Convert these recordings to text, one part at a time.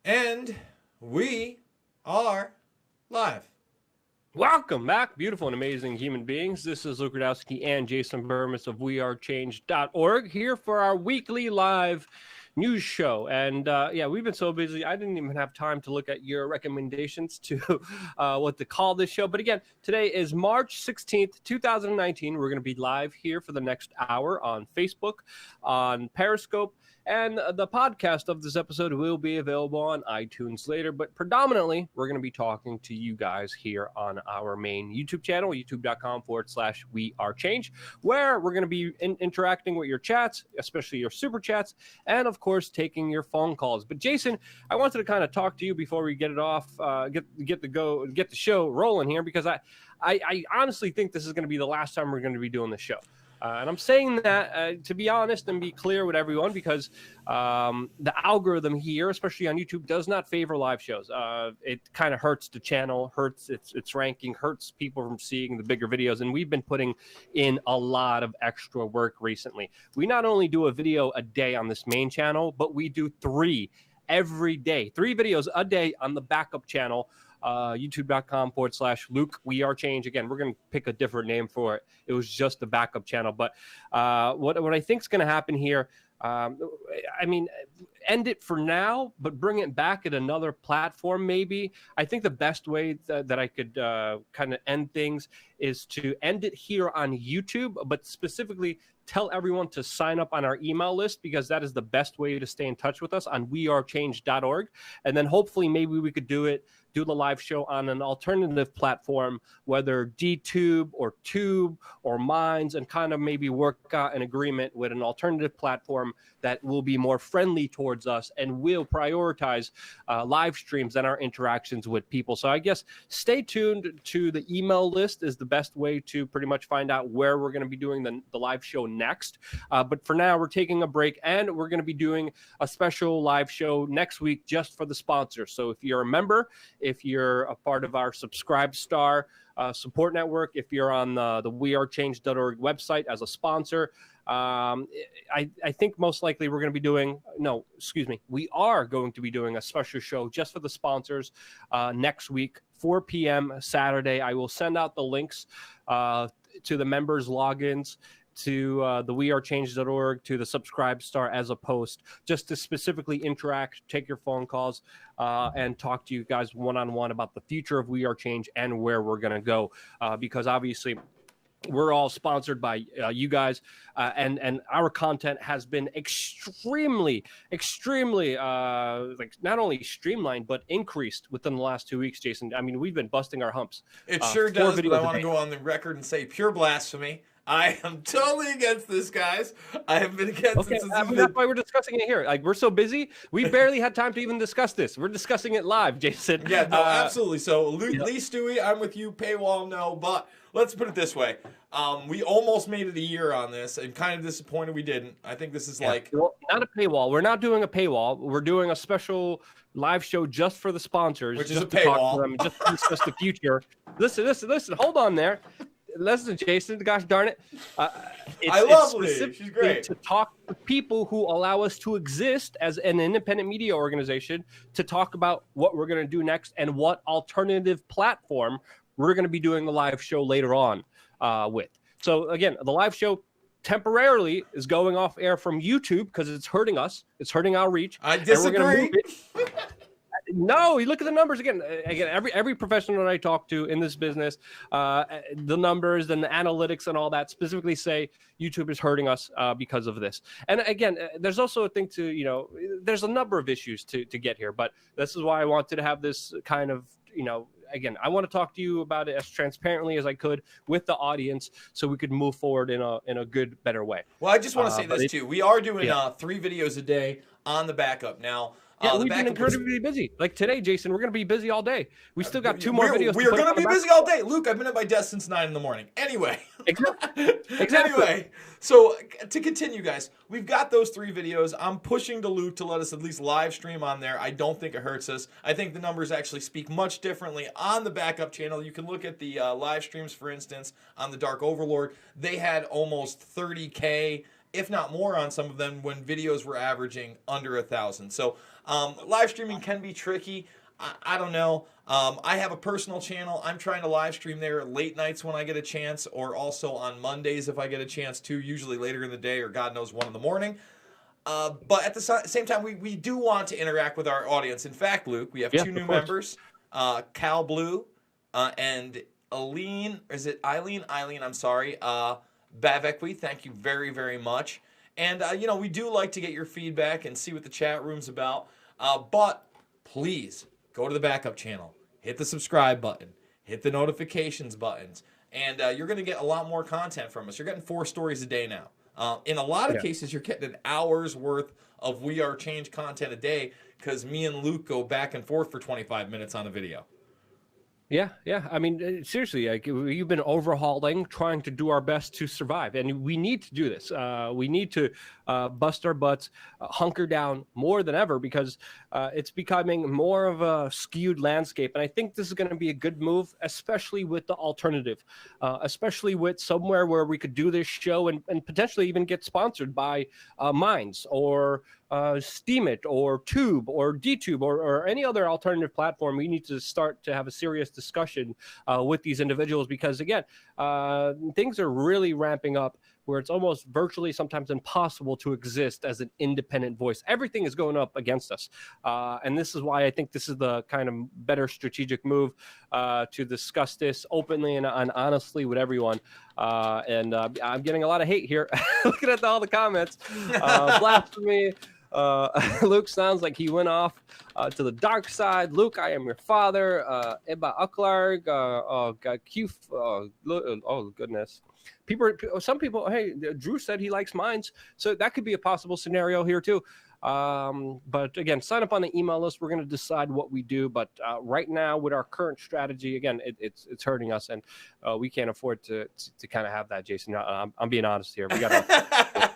And we are live. Welcome back, beautiful and amazing human beings. This is Luke Radowski and Jason Burmis of wearechange.org here for our weekly live news show. And we've been so busy, I didn't even have time to look at your recommendations to what to call this show. But again, today is March 16th, 2019. We're going to be live here for the next hour on Facebook, on Periscope, and the podcast of this episode will be available on iTunes later. But predominantly, we're going to be talking to you guys here on our main YouTube channel, youtube.com/wearechange, where we're going to be interacting with your chats, especially your super chats, and of course, taking your phone calls. But Jason, I wanted to kind of talk to you before we get it off, get the show rolling here, because I honestly think this is going to be the last time we're going to be doing the show. And I'm saying that to be honest and be clear with everyone, because the algorithm here, especially on YouTube, does not favor live shows. It kind of hurts the channel, hurts its ranking, hurts people from seeing the bigger videos. And we've been putting in a lot of extra work recently. We not only do a video a day on this main channel, but we do 3 every day, 3 videos a day on the backup channel. youtube.com/Luke We Are Change. Again, we're going to pick a different name for it. It was just the backup channel. But what I think is going to happen here, end it for now, but bring it back at another platform maybe. I think the best way that I could kind of end things is to end it here on YouTube, but specifically tell everyone to sign up on our email list, because that is the best way to stay in touch with us on wearechange.org. And then hopefully maybe we could do the live show on an alternative platform, whether DTube or Tube or Minds, and kind of maybe work out an agreement with an alternative platform that will be more friendly towards us and will prioritize live streams and our interactions with people. So I guess stay tuned to the email list is the best way to pretty much find out where we're going to be doing the live show next. But for now, we're taking a break, and we're going to be doing a special live show next week just for the sponsors. So if you're a member, if you're a part of our Subscribe Star support network, if you're on the wearechange.org website as a sponsor, I think most likely we are going to be doing a special show just for the sponsors next week, 4 p.m. Saturday. I will send out the links to the members' logins, to the wearechange.org, to the Subscribe Star as a post, just to specifically interact, take your phone calls, and talk to you guys one-on-one about the future of We Are Change and where we're going to go, because obviously we're all sponsored by you guys, and our content has been extremely, not only streamlined, but increased within the last 2 weeks, Jason. I mean, we've been busting our humps. It sure does, but I want to go on the record and say pure blasphemy. I am totally against this, guys. I have been against it since that's why we're discussing it here. Like, we're so busy, we barely had time to even discuss this. We're discussing it live, Jason. Yeah, no, absolutely. So, Lee Stewie, I'm with you. Paywall, no. But let's put it this way. We almost made it a year on this, and kind of disappointed we didn't. I think this is well, not a paywall. We're not doing a paywall. We're doing a special live show just for the sponsors. Which just is a to paywall. Talk to them, just to discuss the future. Listen. Hold on there. Listen, Jason, gosh darn it. I love Lee. She's great. To talk to people who allow us to exist as an independent media organization, to talk about what we're going to do next and what alternative platform we're going to be doing a live show later on with. So, again, the live show temporarily is going off air from YouTube because it's hurting us. It's hurting our reach. I disagree. No, you look at the numbers again. Every professional that I talk to in this business, the numbers and the analytics and all that specifically say YouTube is hurting us because of this. And again, there's also a thing to, there's a number of issues to get here, but this is why I wanted to have this kind of, again, I want to talk to you about it as transparently as I could with the audience, so we could move forward in a good, better way. Well, I just want to say this too. We are doing 3 videos a day on the backup now. Yeah, we've been incredibly busy. Like today, Jason, we're going to be busy all day. We still got 2 more videos. We're going to be busy all day. Luke, I've been at my desk since 9 in the morning. Anyway. Exactly. Anyway, so to continue, guys, we've got those 3 videos. I'm pushing to Luke to let us at least live stream on there. I don't think it hurts us. I think the numbers actually speak much differently on the backup channel. You can look at the live streams, for instance, on the Dark Overlord. They had almost 30K if not more on some of them when videos were averaging under 1,000. So live streaming can be tricky. I don't know. I have a personal channel. I'm trying to live stream there late nights when I get a chance, or also on Mondays if I get a chance to, usually later in the day or God knows 1 in the morning. But at the same time, we do want to interact with our audience. In fact, Luke, we have 2 new members, Cal Blue and Eileen. Is it Eileen? Eileen, I'm sorry. Bavekwi, thank you very, very much. And, we do like to get your feedback and see what the chat room's about. But please go to the backup channel, hit the subscribe button, hit the notifications buttons, and you're going to get a lot more content from us. You're getting 4 stories a day now. In a lot of cases, you're getting an hour's worth of We Are Change content a day because me and Luke go back and forth for 25 minutes on a video. Yeah. I mean, seriously, like, we've been overhauling, trying to do our best to survive, and we need to do this. We need to bust our butts, hunker down more than ever, because it's becoming more of a skewed landscape. And I think this is going to be a good move, especially with the alternative, especially with somewhere where we could do this show and potentially even get sponsored by Minds or Steemit or Tube or DTube or any other alternative platform. We need to start to have a serious discussion with these individuals, because again, things are really ramping up where it's almost virtually sometimes impossible to exist as an independent voice. Everything is going up against us. And this is why I think this is the kind of better strategic move to discuss this openly and honestly with everyone. And I'm getting a lot of hate here. Looking at all the comments. Blasphemy. Luke sounds like he went off to the dark side. Luke, I am your father. Eba Uklarg. Oh, God. Oh, goodness. Some people, hey, Drew said he likes Minds, so that could be a possible scenario here too. But again, sign up on the email list. We're going to decide what we do. But right now, with our current strategy, again, it's hurting us, and we can't afford to kind of have that, Jason. I'm being honest here. We got to.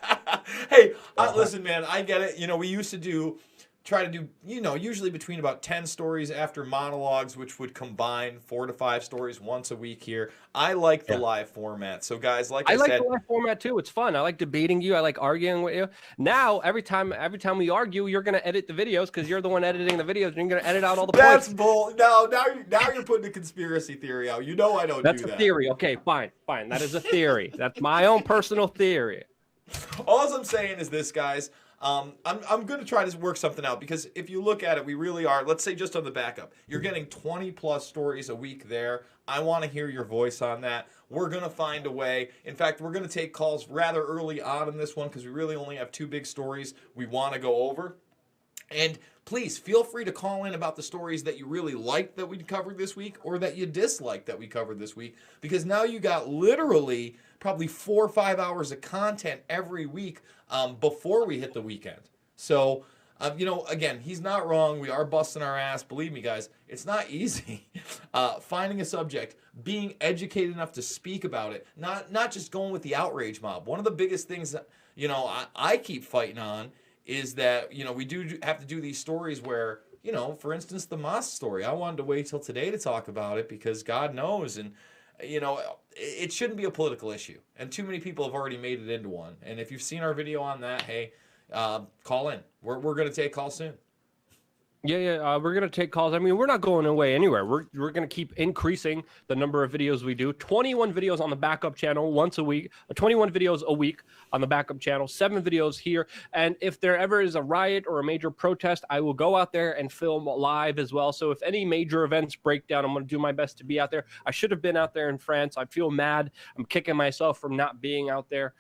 Hey, listen, man, I get it. We used to try to do, usually between about 10 stories after monologues, which would combine 4 to 5 stories once a week here. I like the live format. So, guys, like I said, like the live format too. It's fun. I like debating you. I like arguing with you. Now, every time we argue, you're going to edit the videos because you're the one editing the videos, and you're going to edit out all the points. That's bull. Now you're putting a conspiracy theory out. I don't do that. That's a theory. Okay, fine. That is a theory. That's my own personal theory. All I'm saying is this, guys. I'm going to try to work something out, because if you look at it, we really are, let's say just on the backup, you're getting 20 plus stories a week there. I want to hear your voice on that. We're going to find a way. In fact, we're going to take calls rather early on in this one, because we really only have 2 big stories we want to go over. And please feel free to call in about the stories that you really liked that we covered this week, or that you disliked that we covered this week, because now you got literally probably 4 or 5 hours of content every week before we hit the weekend. So, again, he's not wrong. We are busting our ass. Believe me, guys, it's not easy. Finding a subject, being educated enough to speak about it, not just going with the outrage mob. One of the biggest things that, I keep fighting on is that, we do have to do these stories where, for instance, the Moss story. I wanted to wait till today to talk about it because God knows, and it shouldn't be a political issue. And too many people have already made it into one. And if you've seen our video on that, hey, call in. We're going to take calls soon. Yeah, we're going to take calls. I mean, we're not going away anywhere. We're going to keep increasing the number of videos we do. 21 videos on the backup channel once a week. 21 videos a week on the backup channel. 7 videos here. And if there ever is a riot or a major protest, I will go out there and film live as well. So if any major events break down, I'm going to do my best to be out there. I should have been out there in France. I feel mad. I'm kicking myself from not being out there.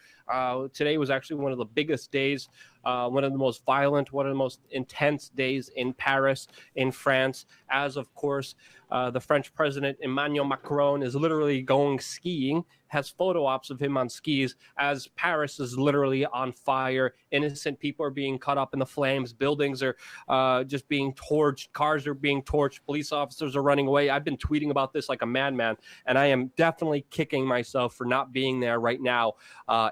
Today was actually one of the biggest days, one of the most violent, one of the most intense days in Paris, in France, as of course, the French president Emmanuel Macron is literally going skiing, has photo ops of him on skis as Paris is literally on fire. Innocent people are being caught up in the flames. Buildings are just being torched. Cars are being torched. Police officers are running away. I've been tweeting about this like a madman, and I am definitely kicking myself for not being there right now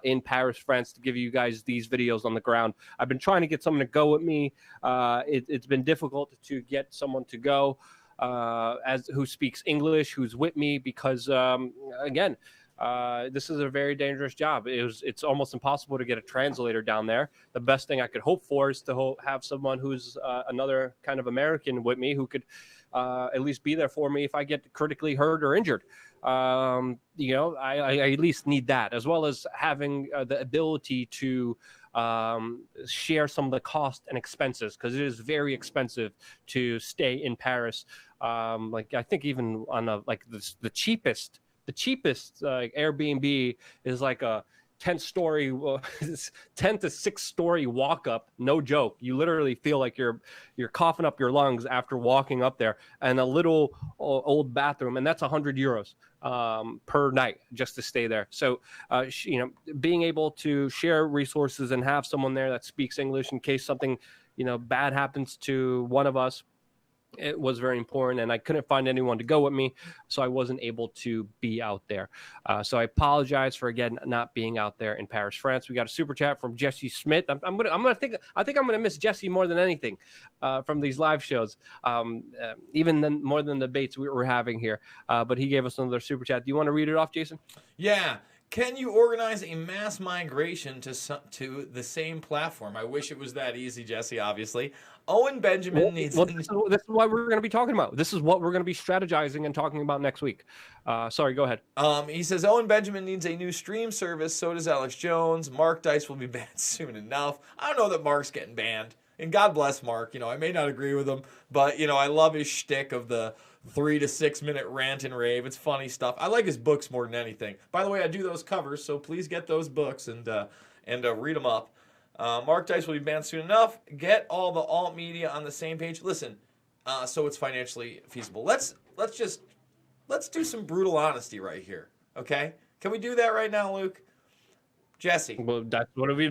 in Paris, France, to give you guys these videos on the ground. I've been trying to get someone to go with me. It's been difficult to get someone to go who speaks English, who's with me, because again, this is a very dangerous job. It's almost impossible to get a translator down there. The best thing I could hope for is to have someone who's another kind of American with me who could at least be there for me if I get critically hurt or injured. I at least need that, as well as having the ability to share some of the cost and expenses, because it is very expensive to stay in Paris. Like I think even on the cheapest Airbnb is like a 10-story 10 to 6-story walk up, no joke. You literally feel like you're coughing up your lungs after walking up there, and a little old bathroom, and that's 100 euros per night just to stay there. So being able to share resources and have someone there that speaks English in case something bad happens to one of us, it was very important, and I couldn't find anyone to go with me, so I wasn't able to be out there. So I apologize for again not being out there in Paris, France. We got a super chat from Jesse Smith. I think I'm gonna miss Jesse more than anything from these live shows, even more than the debates we were having here. But he gave us another super chat. Do you want to read it off, Jason? Yeah. Can you organize a mass migration to the same platform? I wish it was that easy, Jesse, obviously. Owen Benjamin needs... This is what we're going to be talking about. This is what we're going to be strategizing and talking about next week. Sorry, go ahead. He says, Owen Benjamin needs a new stream service. So does Alex Jones. Mark Dice will be banned soon enough. I don't know that Mark's getting banned. And God bless Mark. I may not agree with him, but, I love his shtick of the 3 to 6 minute rant and rave. It's funny stuff. I like his books more than anything. By the way, I do those covers, so please get those books and read them up. Mark Dice will be banned soon enough. Get all the alt media on the same page. Listen, so it's financially feasible. Let's do some brutal honesty right here. Okay? Can we do that right now, Luke? Jesse. Well, that's what we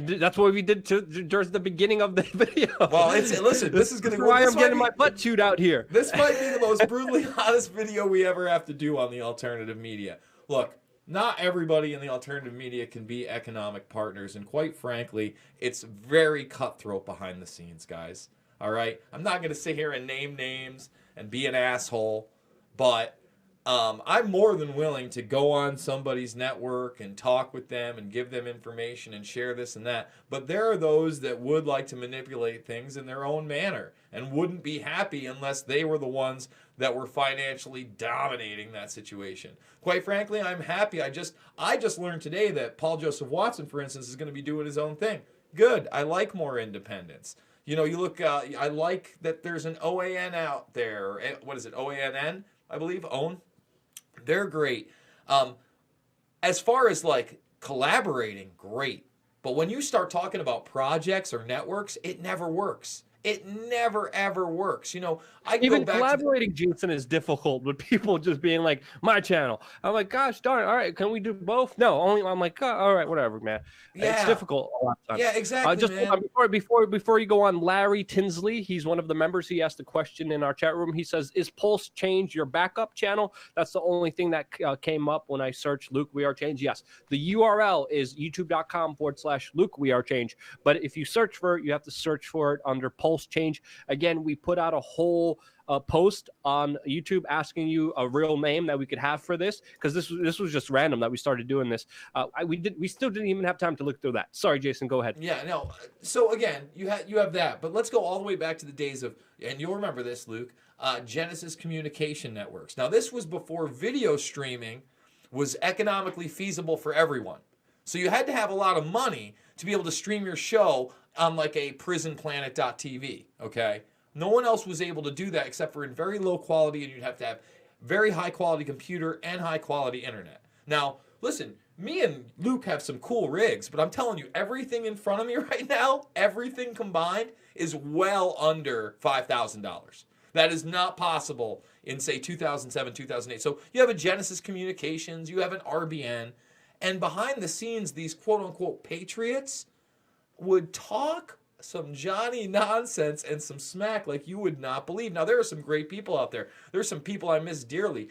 did towards the beginning of the video. Well, listen. This is going to. Why I'm getting my butt chewed out here. This might be the most brutally honest video we ever have to do on the alternative media. Look, not everybody in the alternative media can be economic partners, and quite frankly, it's very cutthroat behind the scenes, guys. All right, I'm not going to sit here and name names and be an asshole, but I'm more than willing to go on somebody's network and talk with them and give them information and share this and that. But there are those that would like to manipulate things in their own manner and wouldn't be happy unless they were the ones that were financially dominating that situation. Quite frankly, I'm happy. I just learned today that Paul Joseph Watson, for instance, is going to be doing his own thing. Good. I like more independence. You look, I like that there's an OAN out there. What is it? OANN, I believe. OWN. They're great. As far as like collaborating, great. But when you start talking about projects or networks, it never works. It never, ever works. I can even go back collaborating, Jason, is difficult with people just being like, my channel. I'm like, gosh darn, all right, can we do both? No, only. I'm like, oh, all right, whatever, man. Yeah. It's difficult a lot of times. Yeah, exactly, man. Before you go on, Larry Tinsley, he's one of the members. He asked a question in our chat room. He says, is Pulse Change your backup channel? That's the only thing that came up when I searched Luke We Are Change. Yes, the URL is youtube.com/Luke We Are Change. But if you search for it, you have to search for it under Pulse Change. Again, we put out a whole post on YouTube asking you a real name that we could have for this, because this was just random that we started doing this. We still didn't even have time to look through that. Sorry, Jason, go ahead. Yeah, no. So again, you have that, but let's go all the way back to the days of, and you'll remember this, Luke, Genesis Communication Networks. Now, this was before video streaming was economically feasible for everyone. So you had to have a lot of money to be able to stream your show on like a prisonplanet.tv, okay? No one else was able to do that except for in very low quality, and you'd have to have very high quality computer and high quality internet. Now, listen, me and Luke have some cool rigs, but I'm telling you, everything in front of me right now, everything combined, is well under $5,000. That is not possible in, say, 2007, 2008. So you have a Genesis Communications, you have an RBN, and behind the scenes, these quote-unquote patriots would talk some Johnny nonsense and some smack like you would not believe. Now, there are some great people out there. There's some people I miss dearly.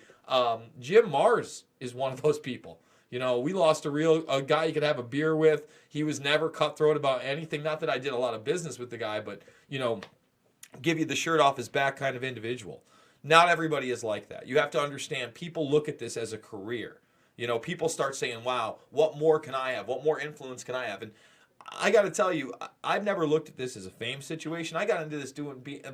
Jim Mars is one of those people. We lost a guy you could have a beer with. He was never cutthroat about anything. Not that I did a lot of business with the guy, but, give you the shirt off his back kind of individual. Not everybody is like that. You have to understand, people look at this as a career. You know, people start saying, wow, what more can I have? What more influence can I have? And I got to tell you, I've never looked at this as a fame situation. I got into this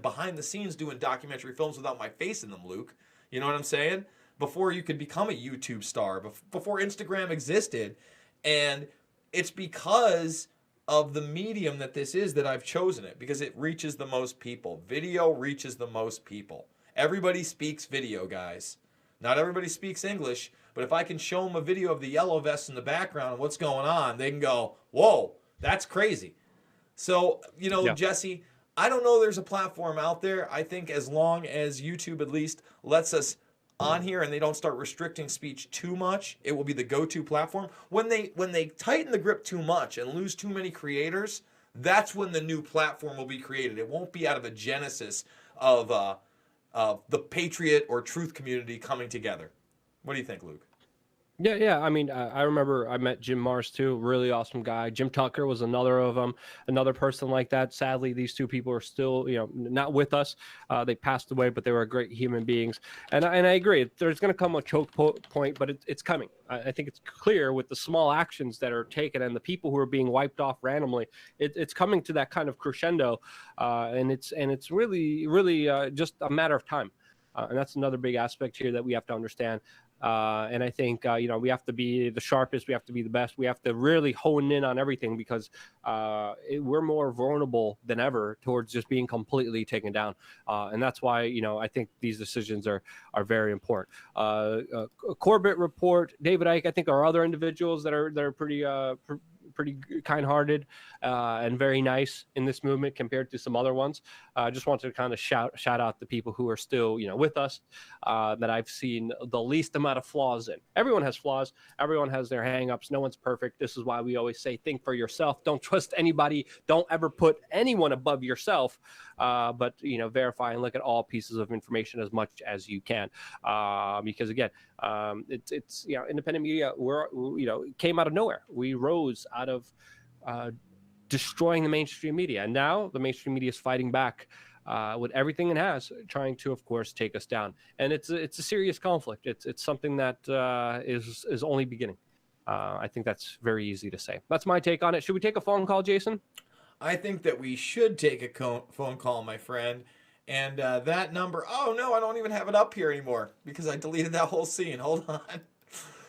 behind the scenes doing documentary films without my face in them, Luke. You know what I'm saying? Before you could become a YouTube star, before Instagram existed. And it's because of the medium that this is that I've chosen it, because it reaches the most people. Video reaches the most people. Everybody speaks video, guys. Not everybody speaks English, but if I can show them a video of the yellow vest in the background and what's going on, they can go, whoa, that's crazy. So, you know, Yeah. Jesse, I don't know there's a platform out there. I think as long as YouTube at least lets us on here and they don't start restricting speech too much, it will be the go-to platform. When they tighten the grip too much and lose too many creators, that's when the new platform will be created. It won't be out of a genesis of the Patriot or Truth community coming together. What do you think, Luke? Yeah. I mean, I remember I met Jim Mars too, really awesome guy. Jim Tucker was another of them, another person like that. Sadly, these two people are still, not with us. They passed away, but they were great human beings. And I agree, there's going to come a choke point, but it's coming. I think it's clear with the small actions that are taken and the people who are being wiped off randomly. It's coming to that kind of crescendo, and it's really just a matter of time. And that's another big aspect here that we have to understand. And I think, we have to be the sharpest. We have to be the best. We have to really hone in on everything because we're more vulnerable than ever towards just being completely taken down. And that's why, I think these decisions are very important. Corbett report, David Icke, I think are other individuals that are pretty kind-hearted and very nice in this movement compared to some other ones. I just wanted to kind of shout out the people who are still, with us that I've seen the least amount of flaws in. Everyone has flaws. Everyone has their hang-ups. No one's perfect. This is why we always say, think for yourself. Don't trust anybody. Don't ever put anyone above yourself. But, verify and look at all pieces of information as much as you can. Because again, it's independent media, came out of nowhere. We rose out of destroying the mainstream media. And now the mainstream media is fighting back with everything it has, trying to, of course, take us down. And it's a serious conflict. It's something that is only beginning. I think that's very easy to say. That's my take on it. Should we take a phone call, Jason? I think that we should take a phone call, my friend. And that number, oh no, I don't even have it up here anymore because I deleted that whole scene. Hold on.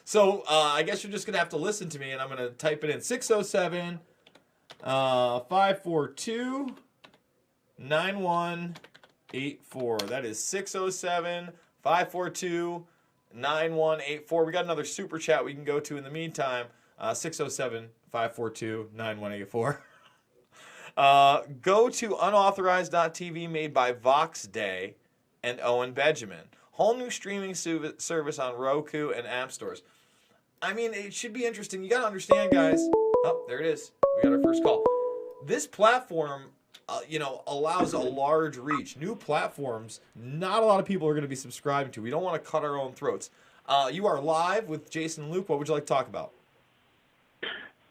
So I guess you're just going to have to listen to me, and I'm going to type it in. 607 542 9184. That is 607 542 9184. We got another super chat we can go to in the meantime. 607 542 9184. Go to unauthorized.tv, made by Vox Day and Owen Benjamin. Whole new streaming service on Roku and app stores. I mean, it should be interesting. You got to understand, guys. Oh, there it is. We got our first call. This platform, allows a large reach. New platforms, not a lot of people are going to be subscribing to. We don't want to cut our own throats. You are live with Jason and Luke. What would you like to talk about?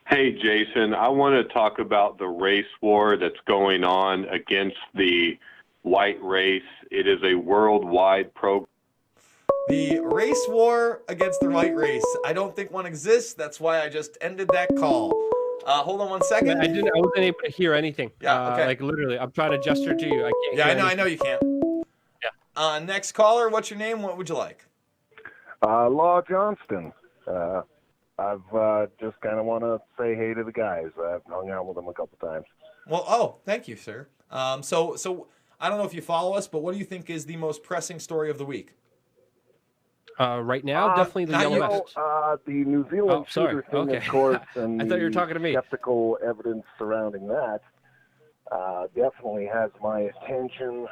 Hey, Jason, I want to talk about the race war that's going on against the white race. It is a worldwide program. The race war against the white race. I don't think one exists. That's why I just ended that call. Hold on one second. I wasn't able to hear anything. Yeah, okay. Like literally, I'm trying to gesture to you. I can't. Yeah, I know you can't. Yeah. Next caller, what's your name? What would you like? Law Johnston. I've just kind of want to say hey to the guys. I've hung out with them a couple times. Well, thank you, sir. So I don't know if you follow us, but what do you think is the most pressing story of the week? Right now, definitely the yellow vest. The New Zealand shooter thing, of course, and I thought you were talking to me. Skeptical evidence surrounding that definitely has my attention.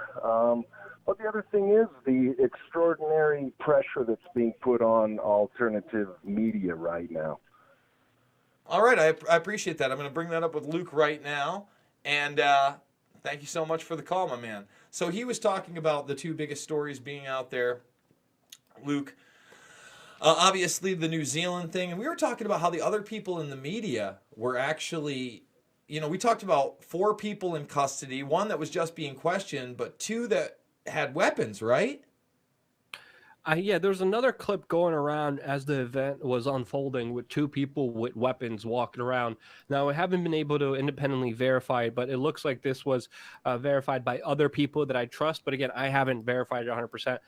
But the other thing is the extraordinary pressure that's being put on alternative media right now. All right, I appreciate that. I'm going to bring that up with Luke right now. And thank you so much for the call, my man. So he was talking about the two biggest stories being out there, Luke. Obviously, the New Zealand thing. And we were talking about how the other people in the media were actually, we talked about 4 people in custody, 1 that was just being questioned, but 2 that had weapons, right? Yeah, there's another clip going around as the event was unfolding with two people with weapons walking around. Now, I haven't been able to independently verify it, but it looks like this was verified by other people that I trust. But again, I haven't verified it 100%.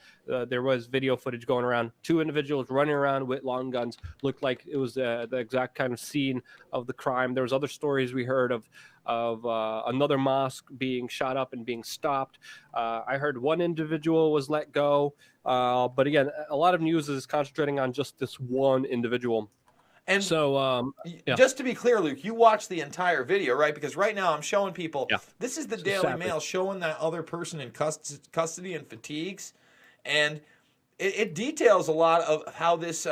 There was video footage going around. Two individuals running around with long guns. Looked like it was the exact kind of scene of the crime. There was other stories we heard of another mosque being shot up and being stopped. I heard one individual was let go. But again, a lot of news is concentrating on just this one individual. And so, just to be clear, Luke, you watched the entire video, right? Because right now I'm showing people, this is the It's Daily savage. Mail showing that other person in custody and fatigues. And it details a lot of how this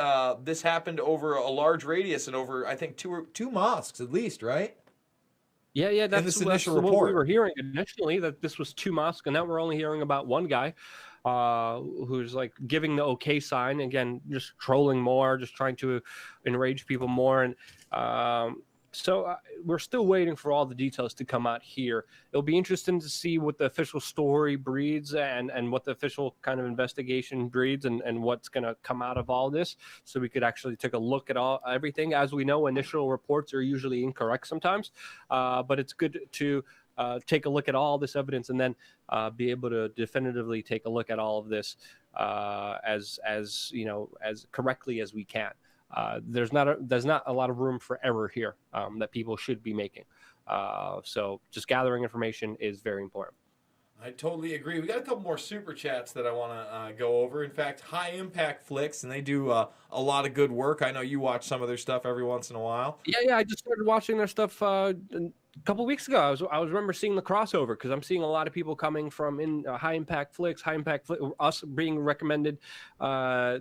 happened over a large radius and over, I think, two mosques at least, right? Yeah, that's this initial what report. we were hearing initially, that this was two mosques, and now we're only hearing about one guy who's like giving the okay sign, again, just trolling more, just trying to enrage people more. And so we're still waiting for all the details to come out here. It'll be interesting to see what the official story breeds and what the official kind of investigation breeds and what's going to come out of all this, so we could actually take a look at everything. As we know, initial reports are usually incorrect sometimes, but it's good to take a look at all this evidence and then be able to definitively take a look at all of this as correctly as we can. There's not a lot of room for error here that people should be making. So just gathering information is very important. I totally agree. We got a couple more super chats that I want to go over. In fact, High Impact Flicks, and they do a lot of good work. I know you watch some of their stuff every once in a while. Yeah. I just started watching their stuff a couple weeks ago. I remember seeing the crossover because I'm seeing a lot of people coming from in High Impact Flicks, us being recommended their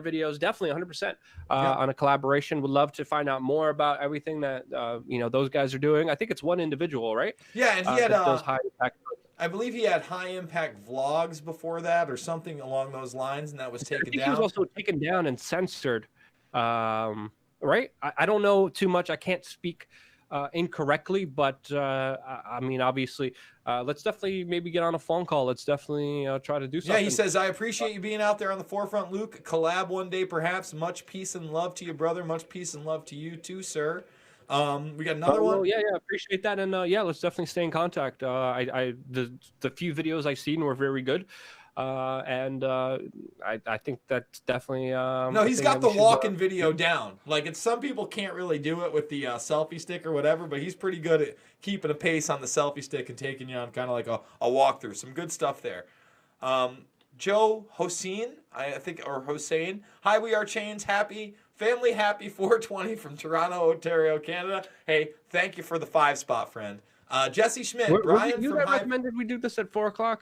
videos. Definitely 100% on a collaboration. Would love to find out more about everything that those guys are doing. I think it's one individual, right? Yeah, and he had those High Impact. I believe he had High Impact Vlogs before that or something along those lines, and that was taken down. He was also taken down and censored, right? I don't know too much. I can't speak incorrectly, but I mean, obviously, let's definitely maybe get on a phone call. Let's definitely try to do something. Yeah, he says, I appreciate you being out there on the forefront, Luke. Collab one day, perhaps. Much peace and love to you, brother. Much peace and love to you, too, sir. We got another one. Yeah, appreciate that, and let's definitely stay in contact. The few videos I've seen were very good, and I think that's definitely. No, he's got the walking video down. Like, it's some people can't really do it with the selfie stick or whatever, but he's pretty good at keeping a pace on the selfie stick and taking you on kind of like a walkthrough. Some good stuff there. Joe Hossein, I think, or Hossein. Hi, we are Chains. Family happy 420 from Toronto, Ontario, Canada. Hey, thank you for the 5-spot, friend. Jesse Schmidt, Brian you from recommended we do this at 4:00.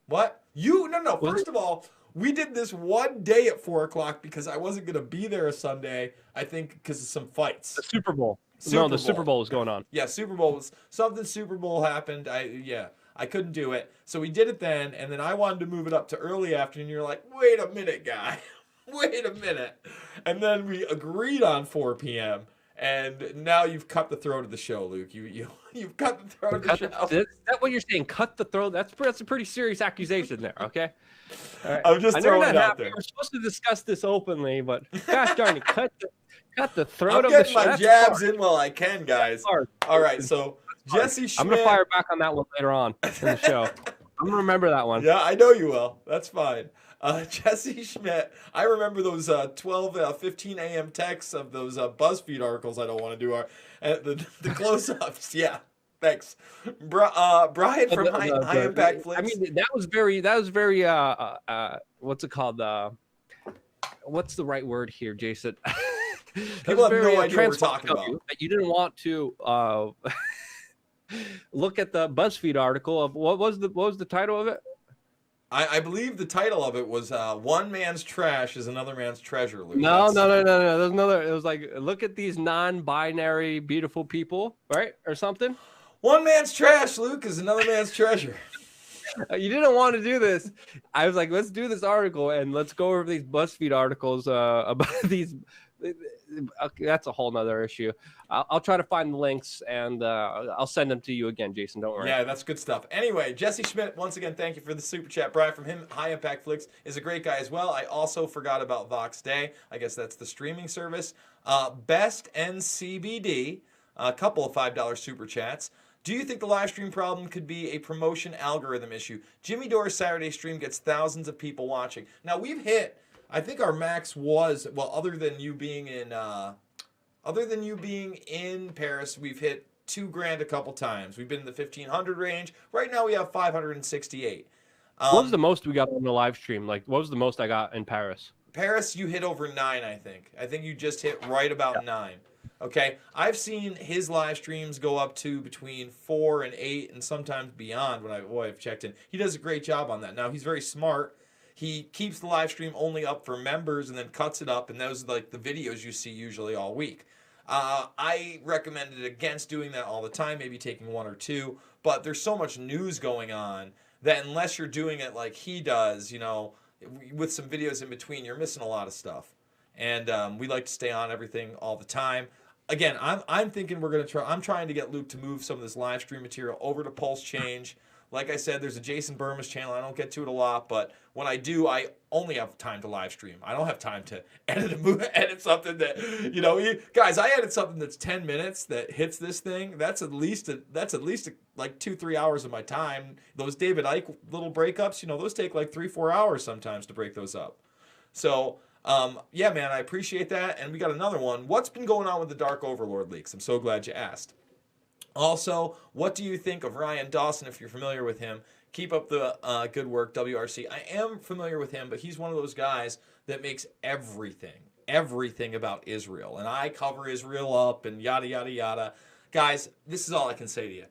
What? No. First of all, we did this one day at 4:00 because I wasn't going to be there a Sunday, I think because of some fights. The Super Bowl. The Super Bowl was going on. Yeah, Super Bowl was something. Super Bowl happened. I couldn't do it. So we did it then, and then I wanted to move it up to early afternoon. You're like, wait a minute, guy. Wait a minute. And then we agreed on 4 p.m. And now you've cut the throat of the show, Luke. You've cut the throat of the show. Is that what you're saying? Cut the throat? That's a pretty serious accusation there, okay? All right. I'm just throwing it out there. We're supposed to discuss this openly, but gosh darn it, cut the throat I'm of the getting show. my jabs in while I can, guys. All right, so Jesse Schmidt. I'm going to fire back on that one later on in the show. I'm going to remember that one. Yeah, I know you will. That's fine. Jesse Schmidt, I remember those 15 a.m. texts of those BuzzFeed articles I don't want to do. The close-ups, yeah. Thanks. Brian from High Impact Flicks. I mean, that was very what's it called? What's the right word here, Jason? People have no idea what we're talking about. That you didn't want to look at the BuzzFeed article of what was the title of it? I believe the title of it was "One Man's Trash is Another Man's Treasure." Luke. No. There's another. It was like, look at these non-binary beautiful people, right, or something. One man's trash, Luke, is another man's treasure. You didn't want to do this. I was like, let's do this article and let's go over these BuzzFeed articles about these. okay, that's a whole nother issue. I'll try to find the links, and I'll send them to you again, Jason. Don't worry. Yeah, that's good stuff. Anyway, Jesse Schmidt, once again, thank you for the super chat. Brian from him, High Impact Flicks, is a great guy as well. I also forgot about Vox Day. I guess that's the streaming service. Best NCBD, a couple of $5 super chats. Do you think the live stream problem could be a promotion algorithm issue? Jimmy Dore's Saturday stream gets thousands of people watching. Now, we've hit, I think our max was, well, other than you being in Paris, we've hit $2,000 a couple times. We've been in the 1,500 range. Right now we have 568. What was the most we got on the live stream? Like, what was the most I got in Paris? Paris, you hit over 9, I think. I think you just hit right about 9. Okay, I've seen his live streams go up to between 4 and 8, and sometimes beyond. When I've checked in, he does a great job on that. Now he's very smart. He keeps the live stream only up for members and then cuts it up, and those are like the videos you see usually all week. I recommended against doing that all the time, maybe taking 1 or 2, but there's so much news going on that unless you're doing it like he does, you know, with some videos in between, you're missing a lot of stuff. And we like to stay on everything all the time. Again, I'm thinking we're going to try. I'm trying to get Luke to move some of this live stream material over to Pulse Change. Like I said, there's a Jason Burma's channel. I don't get to it a lot, but when I do, I only have time to live stream. I don't have time to edit something that, you know, guys, I edit something that's 10 minutes that hits this thing. That's at least like 2-3 hours of my time. Those David Icke little breakups, you know, those take like 3-4 hours sometimes to break those up. So, yeah, man, I appreciate that. And we got another one. What's been going on with the Dark Overlord leaks? I'm so glad you asked. Also, what do you think of Ryan Dawson, if you're familiar with him? Keep up the good work, WRC. I am familiar with him, but he's one of those guys that makes everything about Israel. And I cover Israel up and yada, yada, yada. Guys, this is all I can say to you.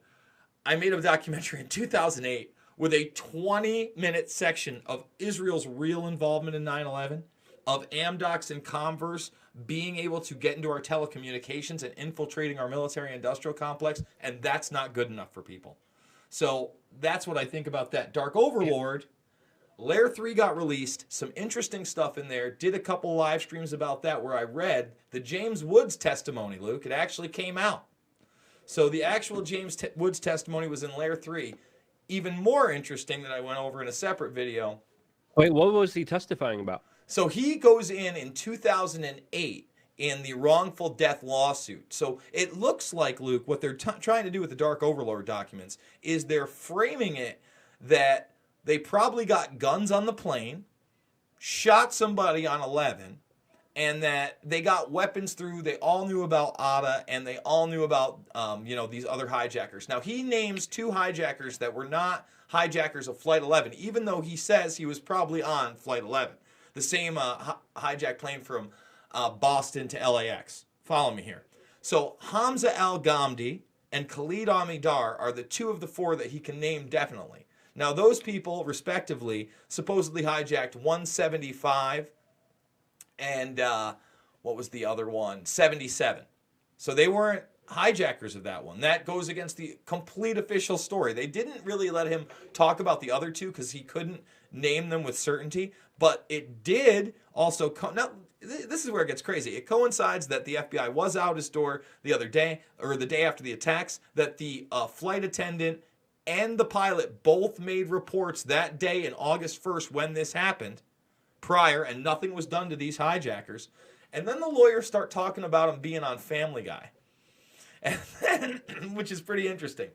I made a documentary in 2008 with a 20-minute section of Israel's real involvement in 9/11, of Amdocs and Converse being able to get into our telecommunications and infiltrating our military-industrial complex, and that's not good enough for people. So that's what I think about that. Dark Overlord, Layer 3 got released, some interesting stuff in there, did a couple live streams about that where I read the James Woods testimony, Luke. It actually came out. So the actual James Woods testimony was in Layer 3. Even more interesting that I went over in a separate video. Wait, what was he testifying about? So he goes in 2008 in the wrongful death lawsuit. So it looks like, Luke, what they're trying to do with the Dark Overlord documents is they're framing it that they probably got guns on the plane, shot somebody on 11, and that they got weapons through. They all knew about Atta, and they all knew about these other hijackers. Now, he names 2 hijackers that were not hijackers of Flight 11, even though he says he was probably on Flight 11. The same hijacked plane from Boston to LAX. Follow me here. So Hamza Al-Ghamdi and Khalid Amidar are the 2 of the 4 that he can name definitely. Now, those people, respectively, supposedly hijacked 175 and what was the other one? 77. So they weren't hijackers of that one. That goes against the complete official story. They didn't really let him talk about the other 2 because he couldn't name them with certainty, but it did also now this is where it gets crazy. It coincides that the FBI was out his door the other day, or the day after the attacks, that the flight attendant and the pilot both made reports that day in August 1st when this happened prior, and nothing was done to these hijackers. And then the lawyers start talking about him being on Family Guy, and then, which is pretty interesting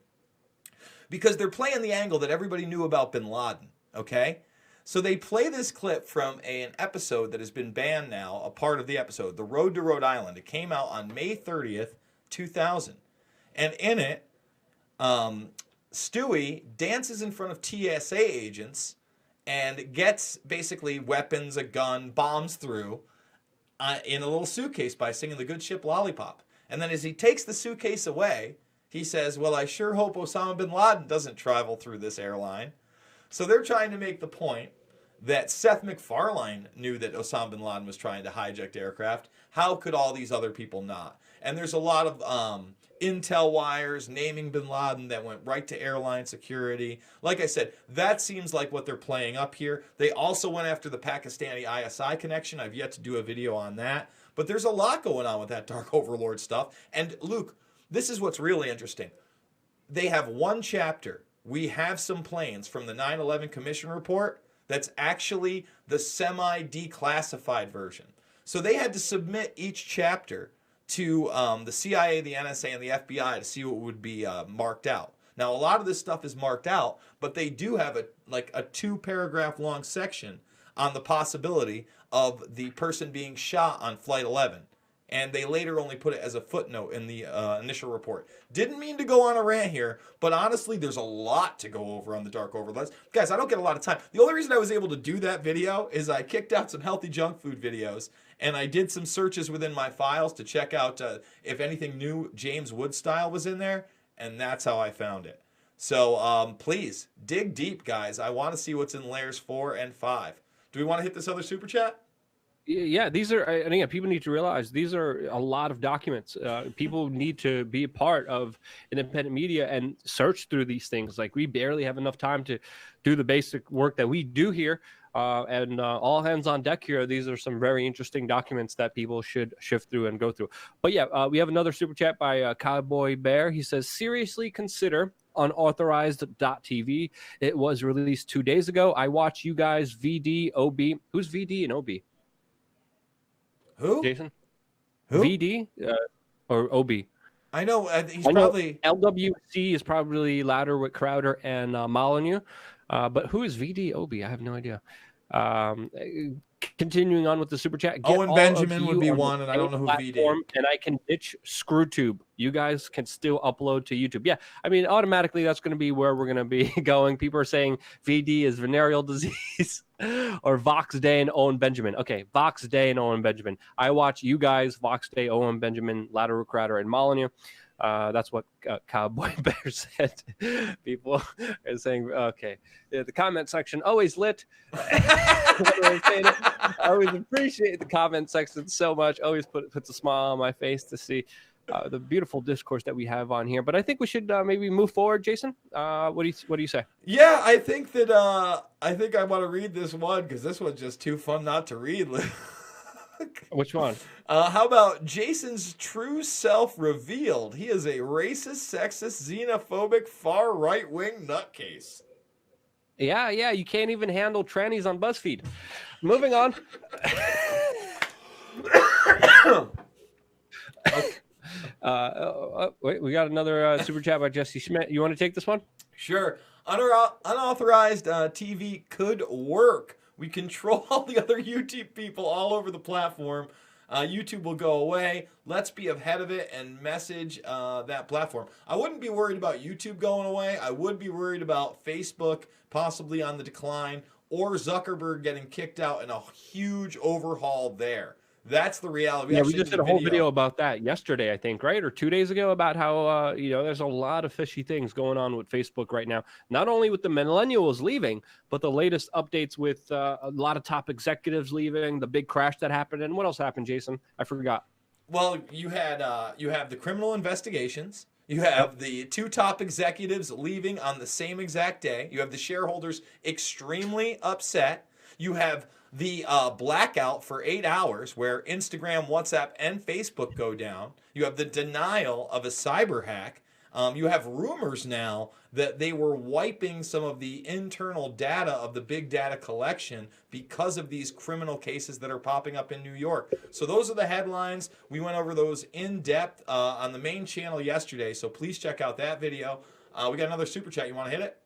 because they're playing the angle that everybody knew about bin Laden, okay? So they play this clip from an episode that has been banned now, a part of the episode, The Road to Rhode Island. It came out on May 30th, 2000. And in it, Stewie dances in front of TSA agents and gets basically weapons, a gun, bombs through in a little suitcase by singing the Good Ship Lollipop. And then as he takes the suitcase away, he says, well, I sure hope Osama bin Laden doesn't travel through this airline. So they're trying to make the point that Seth MacFarlane knew that Osama bin Laden was trying to hijack aircraft. How could all these other people not? And there's a lot of intel wires naming bin Laden that went right to airline security. Like I said, that seems like what they're playing up here. They also went after the Pakistani ISI connection. I've yet to do a video on that. But there's a lot going on with that Dark Overlord stuff. And Luke, this is what's really interesting. They have one chapter. We have some planes from the 9/11 Commission report that's actually the semi-declassified version. So they had to submit each chapter to the CIA, the NSA, and the FBI to see what would be marked out. Now, a lot of this stuff is marked out, but they do have a 2-paragraph long section on the possibility of the person being shot on Flight 11. And they later only put it as a footnote in the initial report. Didn't mean to go on a rant here, but honestly, there's a lot to go over on the Dark Overlords. Guys, I don't get a lot of time. The only reason I was able to do that video is I kicked out some healthy junk food videos, and I did some searches within my files to check out if anything new James Wood style was in there, and that's how I found it. So please, dig deep, guys. I want to see what's in layers 4 and 5. Do we want to hit this other super chat? Yeah, these are, and again, people need to realize these are a lot of documents. People need to be a part of independent media and search through these things. Like, we barely have enough time to do the basic work that we do here. And all hands on deck here. These are some very interesting documents that people should shift through and go through. But yeah, we have another super chat by Cowboy Bear. He says, seriously consider unauthorized.tv. It was released 2 days ago. I watch you guys, VD, OB. Who's VD and OB? Who? Jason? Who? VD or OB? I know. He's probably... LWC is probably louder with Crowder and Molyneux. But who is VD OB? I have no idea. Continuing on with the super chat. Owen Benjamin would be one, and I don't know who VD. And I can ditch ScrewTube. You guys can still upload to YouTube. Yeah, I mean, automatically that's going to be where we're going to be going. People are saying VD is venereal disease or Vox Day and Owen Benjamin. Okay, Vox Day and Owen Benjamin. I watch you guys, Vox Day, Owen Benjamin, Ladder Crowder, and Molyneux. That's what Cowboy Bear said. People are saying, okay, yeah, the comment section always lit. I always appreciate the comment section so much. Always puts a smile on my face to see the beautiful discourse that we have on here. But I think we should maybe move forward, Jason. What do you say? Yeah, I think that I want to read this one because this one's just too fun not to read. Which one? How about Jason's true self revealed? He is a racist, sexist, xenophobic, far right-wing nutcase. Yeah, you can't even handle trannies on BuzzFeed. Moving on. Wait, we got another super chat by Jesse Schmidt. You want to take this one? Sure. Unauthorized TV could work. We control all the other YouTube people all over the platform. YouTube will go away. Let's be ahead of it and message that platform. I wouldn't be worried about YouTube going away. I would be worried about Facebook possibly on the decline or Zuckerberg getting kicked out and a huge overhaul there. That's the reality. We just did a whole video about that yesterday, I think, right? Or 2 days ago, about how, there's a lot of fishy things going on with Facebook right now. Not only with the millennials leaving, but the latest updates with a lot of top executives leaving, the big crash that happened. And what else happened, Jason? I forgot. Well, you have the criminal investigations. You have the 2 top executives leaving on the same exact day. You have the shareholders extremely upset. You have the blackout for 8 hours where Instagram, WhatsApp, and Facebook go down. You have the denial of a cyber hack. You have rumors now that they were wiping some of the internal data of the big data collection because of these criminal cases that are popping up in New York. So those are the headlines. We went over those in depth on the main channel yesterday, so please check out that video. We got another super chat. You want to hit it?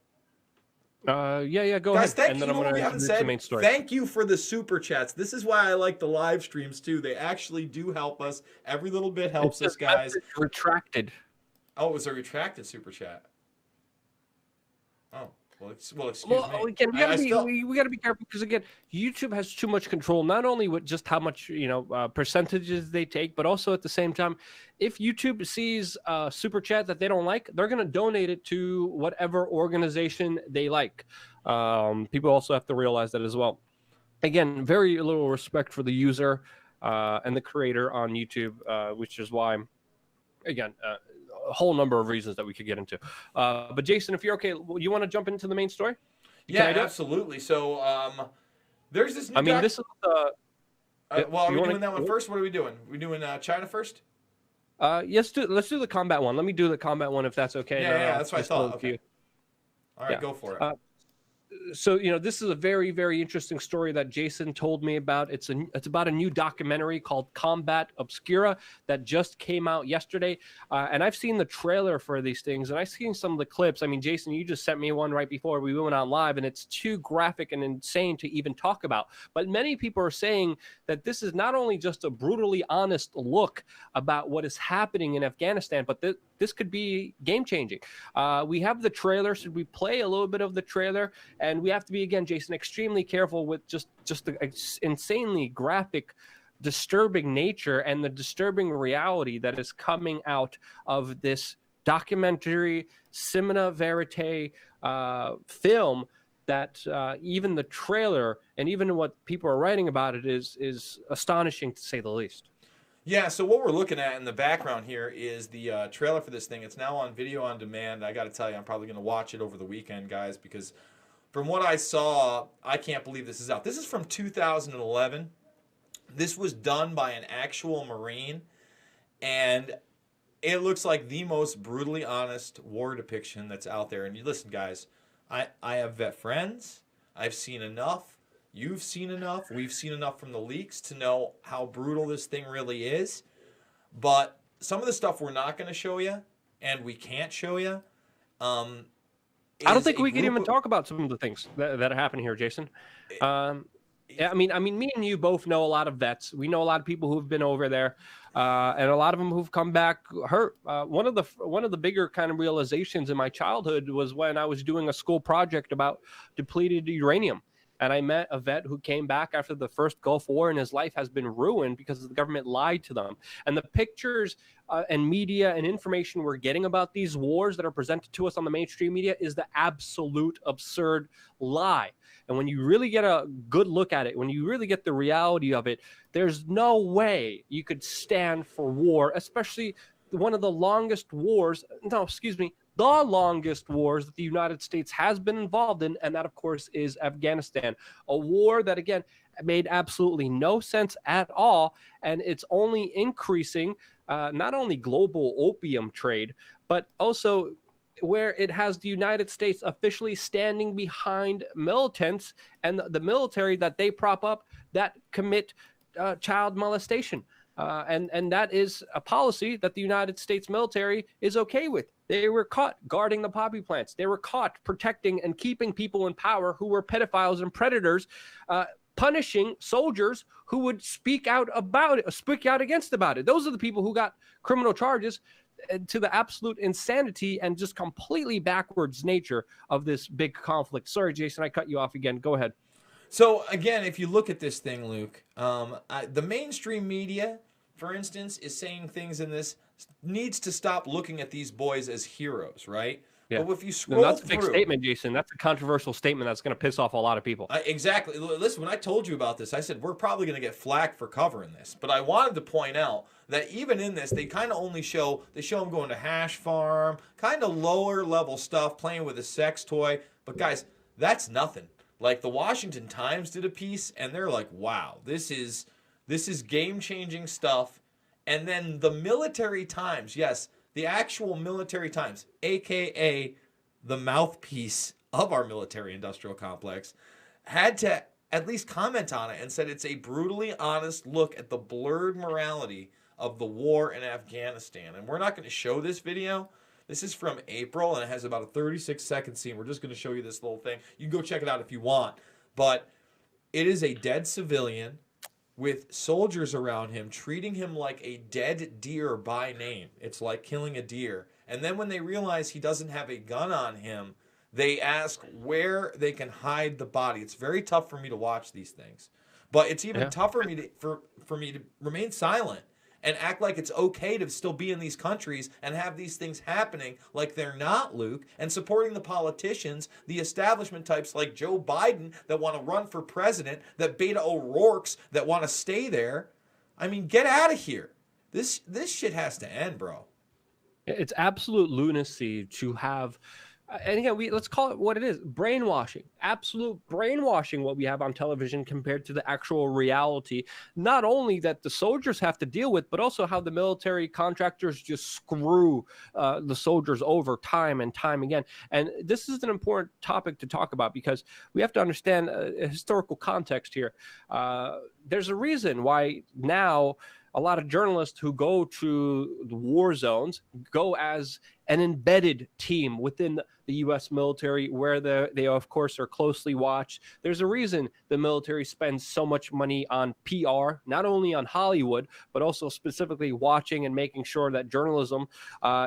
Yeah, go Guys, ahead. Thank you. We haven't said, the main story. Thank you for the super chats. This is why I like the live streams too. They actually do help us. Every little bit helps us, guys. Retracted. Oh, it was a retracted super chat. Oh, well, excuse me. Again, we got to be careful because again, YouTube has too much control. Not only with just how much percentages they take, but also at the same time, if YouTube sees a super chat that they don't like, they're going to donate it to whatever organization they like. People also have to realize that as well. Again, very little respect for the user and the creator on YouTube, which is why, again. A whole number of reasons that we could get into. But Jason, if you're okay, you want to jump into the main story? Yeah, absolutely. So there's this new this is Well, are You we wanna- doing that one first? What are we doing? We doing China first? let's do the combat one. Let me do the combat one if that's okay. Yeah, that's what I just thought. look Okay. you. All right, Yeah. go for it. So this is a very, very interesting story that Jason told me about. It's about a new documentary called Combat Obscura that just came out yesterday, and I've seen the trailer for these things, and I've seen some of the clips. I mean, Jason, you just sent me one right before we went on live, and it's too graphic and insane to even talk about. But many people are saying that this is not only just a brutally honest look about what is happening in Afghanistan, but this could be game changing. We have the trailer. Should we play a little bit of the trailer? And we have to be, again, Jason, extremely careful with just the insanely graphic, disturbing nature and the disturbing reality that is coming out of this documentary, Simina Verite film that even the trailer and even what people are writing about it is astonishing, to say the least. Yeah, so what we're looking at in the background here is the trailer for this thing. It's now on video on demand. I got to tell you, I'm probably going to watch it over the weekend, guys, because from what I saw, I can't believe this is out. This is from 2011. This was done by an actual Marine, and it looks like the most brutally honest war depiction that's out there. And you listen, guys, I have vet friends. I've seen enough. You've seen enough. We've seen enough from the leaks to know how brutal this thing really is. But some of the stuff we're not going to show you, and we can't show you, I don't think we can even talk about some of the things that are happening here, Jason. I mean, me and you both know a lot of vets. We know a lot of people who've been over there, and a lot of them who've come back hurt. One of the bigger kind of realizations in my childhood was when I was doing a school project about depleted uranium. And I met a vet who came back after the first Gulf War, and his life has been ruined because the government lied to them. And the pictures and media and information we're getting about these wars that are presented to us on the mainstream media is the absolute absurd lie. And when you really get a good look at it, when you really get the reality of it, there's no way you could stand for war, especially one of the longest wars. No, excuse me. The longest wars that the United States has been involved in, and that, of course, is Afghanistan. A war that, again, made absolutely no sense at all, and it's only increasing not only global opium trade, but also where it has the United States officially standing behind militants and the military that they prop up that commit child molestation. And that is a policy that the United States military is okay with. They were caught guarding the poppy plants. They were caught protecting and keeping people in power who were pedophiles and predators, punishing soldiers who would speak out against it. Those are the people who got criminal charges, to the absolute insanity and just completely backwards nature of this big conflict. Sorry, Jason, I cut you off again. Go ahead. So, again, if you look at this thing, Luke, the mainstream media, for instance, is saying things in this, needs to stop looking at these boys as heroes, right? Yeah. But if you scroll that's a big through, statement, Jason. That's a controversial statement that's going to piss off a lot of people. Exactly. Listen, when I told you about this, I said, we're probably going to get flack for covering this. But I wanted to point out that even in this, they kind of only show them going to hash farm, kind of lower level stuff, playing with a sex toy. But guys, that's nothing. Like the Washington Times did a piece, and they're like, wow, this is game-changing stuff. And then the Military Times, yes, the actual Military Times, a.k.a. the mouthpiece of our military-industrial complex, had to at least comment on it and said it's a brutally honest look at the blurred morality of the war in Afghanistan. And we're not going to show this video. This is from April, and it has about a 36-second scene. We're just going to show you this little thing. You can go check it out if you want. But it is a dead civilian with soldiers around him treating him like a dead deer by name. It's like killing a deer. And then when they realize he doesn't have a gun on him, they ask where they can hide the body. It's very tough for me to watch these things. But it's even tougher for me to remain silent and act like it's okay to still be in these countries and have these things happening like they're not, Luke, and supporting the politicians, the establishment types like Joe Biden that want to run for president, that Beta O'Rourke's that want to stay there. I mean, get out of here. This shit has to end, bro. It's absolute lunacy to have And again, let's call it what it is: brainwashing, absolute brainwashing. What we have on television compared to the actual reality, not only that the soldiers have to deal with, but also how the military contractors just screw the soldiers over time and time again. And this is an important topic to talk about because we have to understand a historical context here. There's a reason why now a lot of journalists who go to the war zones go as an embedded team within the U.S. military, where they of course are closely watched. There's a reason the military spends so much money on PR, not only on Hollywood, but also specifically watching and making sure that journalism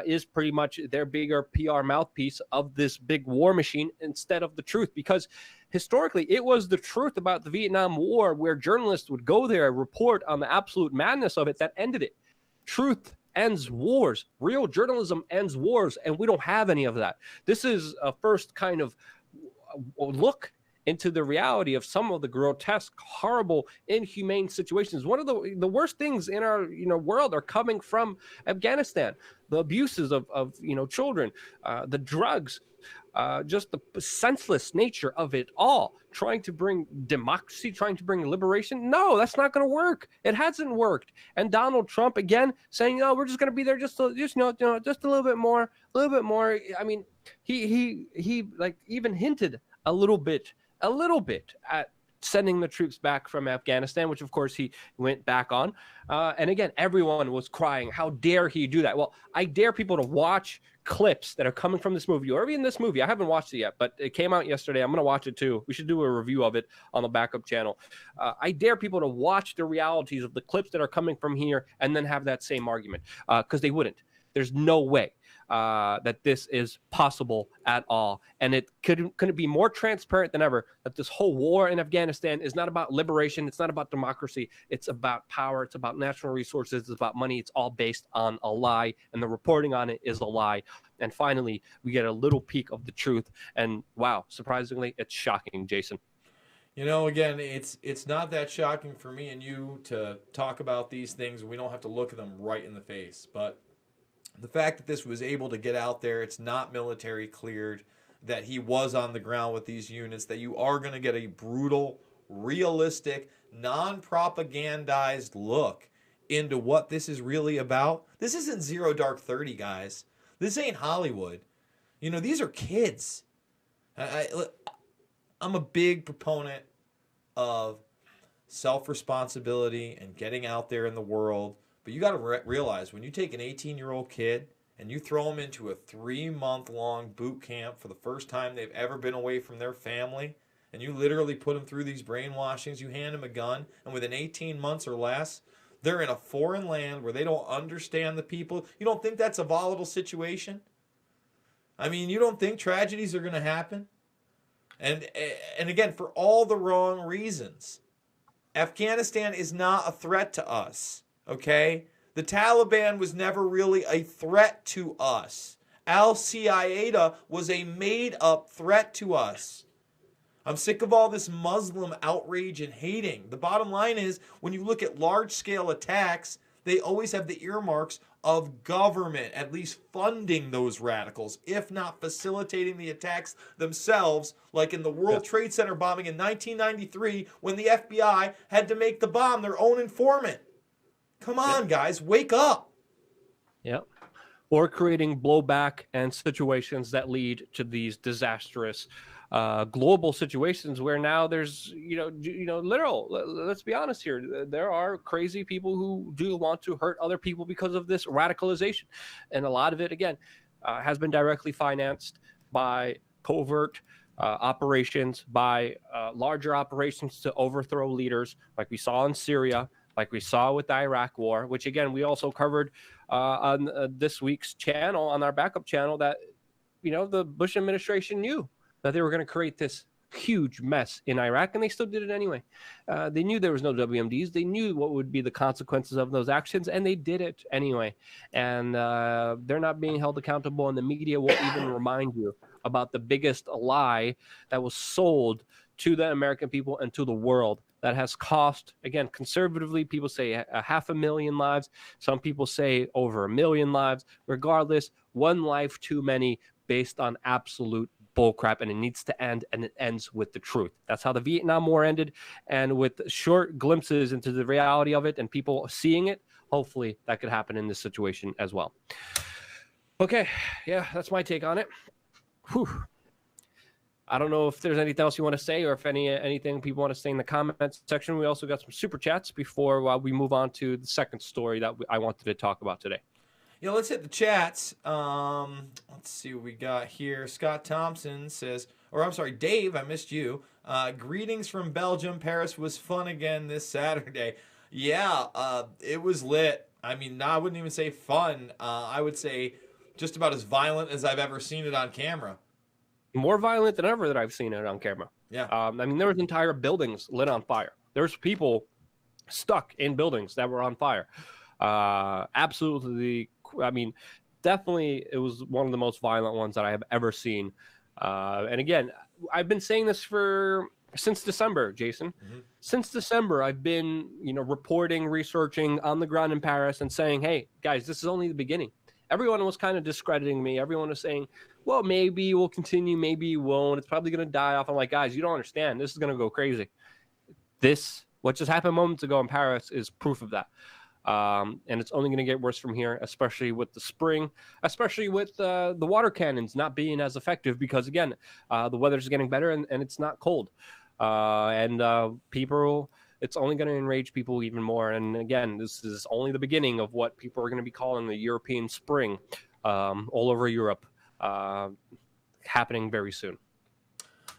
is pretty much their bigger PR mouthpiece of this big war machine instead of the truth. Because historically, it was the truth about the Vietnam War where journalists would go there and report on the absolute madness of it that ended it. Truth ends wars. Real journalism ends wars, and we don't have any of that. This is a first kind of look into the reality of some of the grotesque, horrible, inhumane situations. One of the worst things in our world are coming from Afghanistan. The abuses of children, the drugs, just the senseless nature of it all, trying to bring democracy, trying to bring liberation. No, that's not going to work. It hasn't worked. And Donald Trump, again, saying, "Oh, we're just going to be there just a little bit more, I mean, he like even hinted a little bit at sending the troops back from Afghanistan, which of course he went back on. And again, everyone was crying, how dare he do that? Well, I dare people to watch clips that are coming from this movie, or even this movie. I haven't watched it yet, but it came out yesterday. I'm going to watch it too. We should do a review of it on the backup channel. I dare people to watch the realities of the clips that are coming from here and then have that same argument, because they wouldn't. There's no way that this is possible at all. And it couldn't be more transparent than ever that this whole war in Afghanistan is not about liberation. It's not about democracy. It's about power. It's about natural resources. It's about money. It's all based on a lie. And the reporting on it is a lie. And finally, we get a little peek of the truth. And wow, surprisingly, it's shocking, Jason. Again, it's not that shocking for me and you to talk about these things. We don't have to look at them right in the face. But the fact that this was able to get out there, it's not military cleared, that he was on the ground with these units, that you are going to get a brutal, realistic, non-propagandized look into what this is really about. This isn't Zero Dark 30, guys. This ain't Hollywood. These are kids. I'm a big proponent of self-responsibility and getting out there in the world. But you got to realize, when you take an 18-year-old kid and you throw them into a 3-month-long boot camp for the first time they've ever been away from their family, and you literally put them through these brainwashings, you hand them a gun, and within 18 months or less, they're in a foreign land where they don't understand the people. You don't think that's a volatile situation? I mean, you don't think tragedies are going to happen? And again, for all the wrong reasons. Afghanistan is not a threat to us. Okay? The Taliban was never really a threat to us. Al-Qaeda was a made-up threat to us. I'm sick of all this Muslim outrage and hating. The bottom line is, when you look at large-scale attacks, they always have the earmarks of government at least funding those radicals, if not facilitating the attacks themselves, like in the World Trade Center bombing in 1993, when the FBI had to make the bomb their own informant. Come on, guys, wake up. Yep. Or creating blowback and situations that lead to these disastrous global situations where now there's, literal, let's be honest here, there are crazy people who do want to hurt other people because of this radicalization. And a lot of it, again, has been directly financed by covert operations, by larger operations to overthrow leaders, like we saw in Syria, like we saw with the Iraq war, which, again, we also covered on this week's channel, on our backup channel, that, the Bush administration knew that they were going to create this huge mess in Iraq, and they still did it anyway. They knew there was no WMDs. They knew what would be the consequences of those actions, and they did it anyway. And they're not being held accountable, and the media won't even remind you about the biggest lie that was sold to the American people and to the world that has cost, again, conservatively, people say 500,000 lives. Some people say over 1 million lives. Regardless, one life too many based on absolute bullcrap, and it needs to end, and it ends with the truth. That's how the Vietnam War ended, and with short glimpses into the reality of it and people seeing it, hopefully that could happen in this situation as well. Okay, yeah, that's my take on it. Whew. I don't know if there's anything else you want to say, or if anything people want to say in the comments section. We also got some super chats before we move on to the second story that I wanted to talk about today. Yeah, let's hit the chats. Let's see what we got here. Scott Thompson says, or I'm sorry, Dave, I missed you. Greetings from Belgium. Paris was fun again this Saturday. Yeah, it was lit. I mean, I wouldn't even say fun. I would say just about as violent as I've ever seen it on camera. More violent than ever that I've seen it on camera. Yeah. I mean, there was entire buildings lit on fire. There's people stuck in buildings that were on fire. Absolutely. I mean, definitely it was one of the most violent ones that I have ever seen. And again, I've been saying this since December, Jason. Mm-hmm. Since December, I've been, reporting, researching on the ground in Paris and saying, hey, guys, this is only the beginning. Everyone was kind of discrediting me. Everyone was saying, well, maybe we'll continue, maybe you won't. It's probably going to die off. I'm like, guys, you don't understand. This is going to go crazy. What just happened moments ago in Paris is proof of that. And it's only going to get worse from here, especially with the spring, especially with the water cannons not being as effective because, again, the weather's getting better and it's not cold. People, it's only going to enrage people even more. And again, this is only the beginning of what people are going to be calling the European spring all over Europe, happening very soon.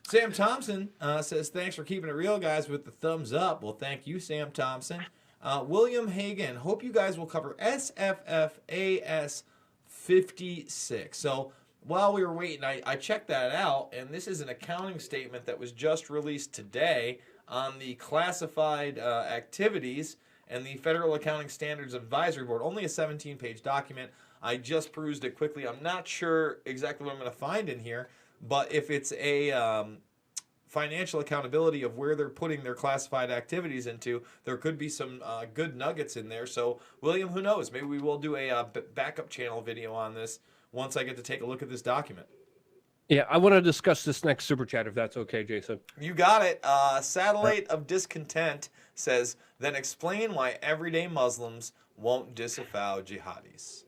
Sam Thompson says, thanks for keeping it real, guys, with the thumbs up. Well, thank you, Sam Thompson. William Hagan, hope you guys will cover SFFAS 56. So while we were waiting, I checked that out, and this is an accounting statement that was just released today on the classified activities and the Federal Accounting Standards Advisory Board. Only a 17-page document. I just perused it quickly. I'm not sure exactly what I'm going to find in here, but if it's a financial accountability of where they're putting their classified activities into, there could be some good nuggets in there. So, William, who knows? Maybe we will do a backup channel video on this once I get to take a look at this document. Yeah, I want to discuss this next super chat, if that's okay, Jason. You got it. Satellite of Discontent says, then explain why everyday Muslims won't disavow jihadis.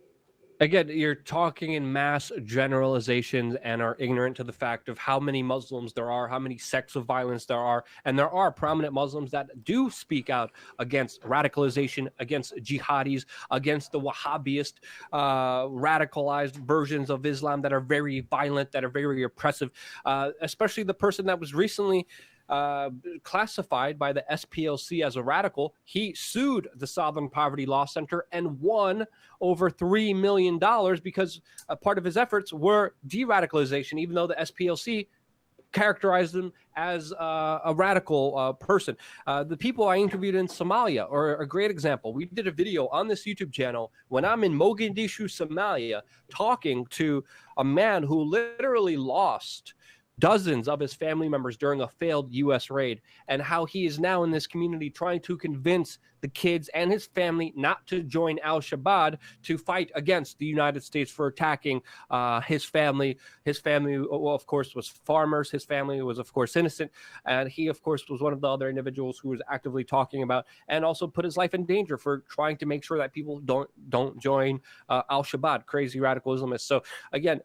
Again, you're talking in mass generalizations and are ignorant to the fact of how many Muslims there are, how many sects of violence there are. And there are prominent Muslims that do speak out against radicalization, against jihadis, against the Wahhabist, radicalized versions of Islam that are very violent, that are very oppressive, especially the person that was recently classified by the SPLC as a radical. He sued the Southern Poverty Law Center and won over $3 million because a part of his efforts were de-radicalization, even though the SPLC characterized him as a radical person. The people I interviewed in Somalia are a great example. We did a video on this YouTube channel when I'm in Mogadishu, Somalia, talking to a man who literally lost dozens of his family members during a failed U.S. raid, and how he is now in this community trying to convince the kids and his family not to join al-Shabaab to fight against the United States for attacking his family. His family, well, of course, was farmers. His family was, of course, innocent. And he, of course, was one of the other individuals who was actively talking about and also put his life in danger for trying to make sure that people don't join al-Shabaab, crazy radical Islamists. So, again,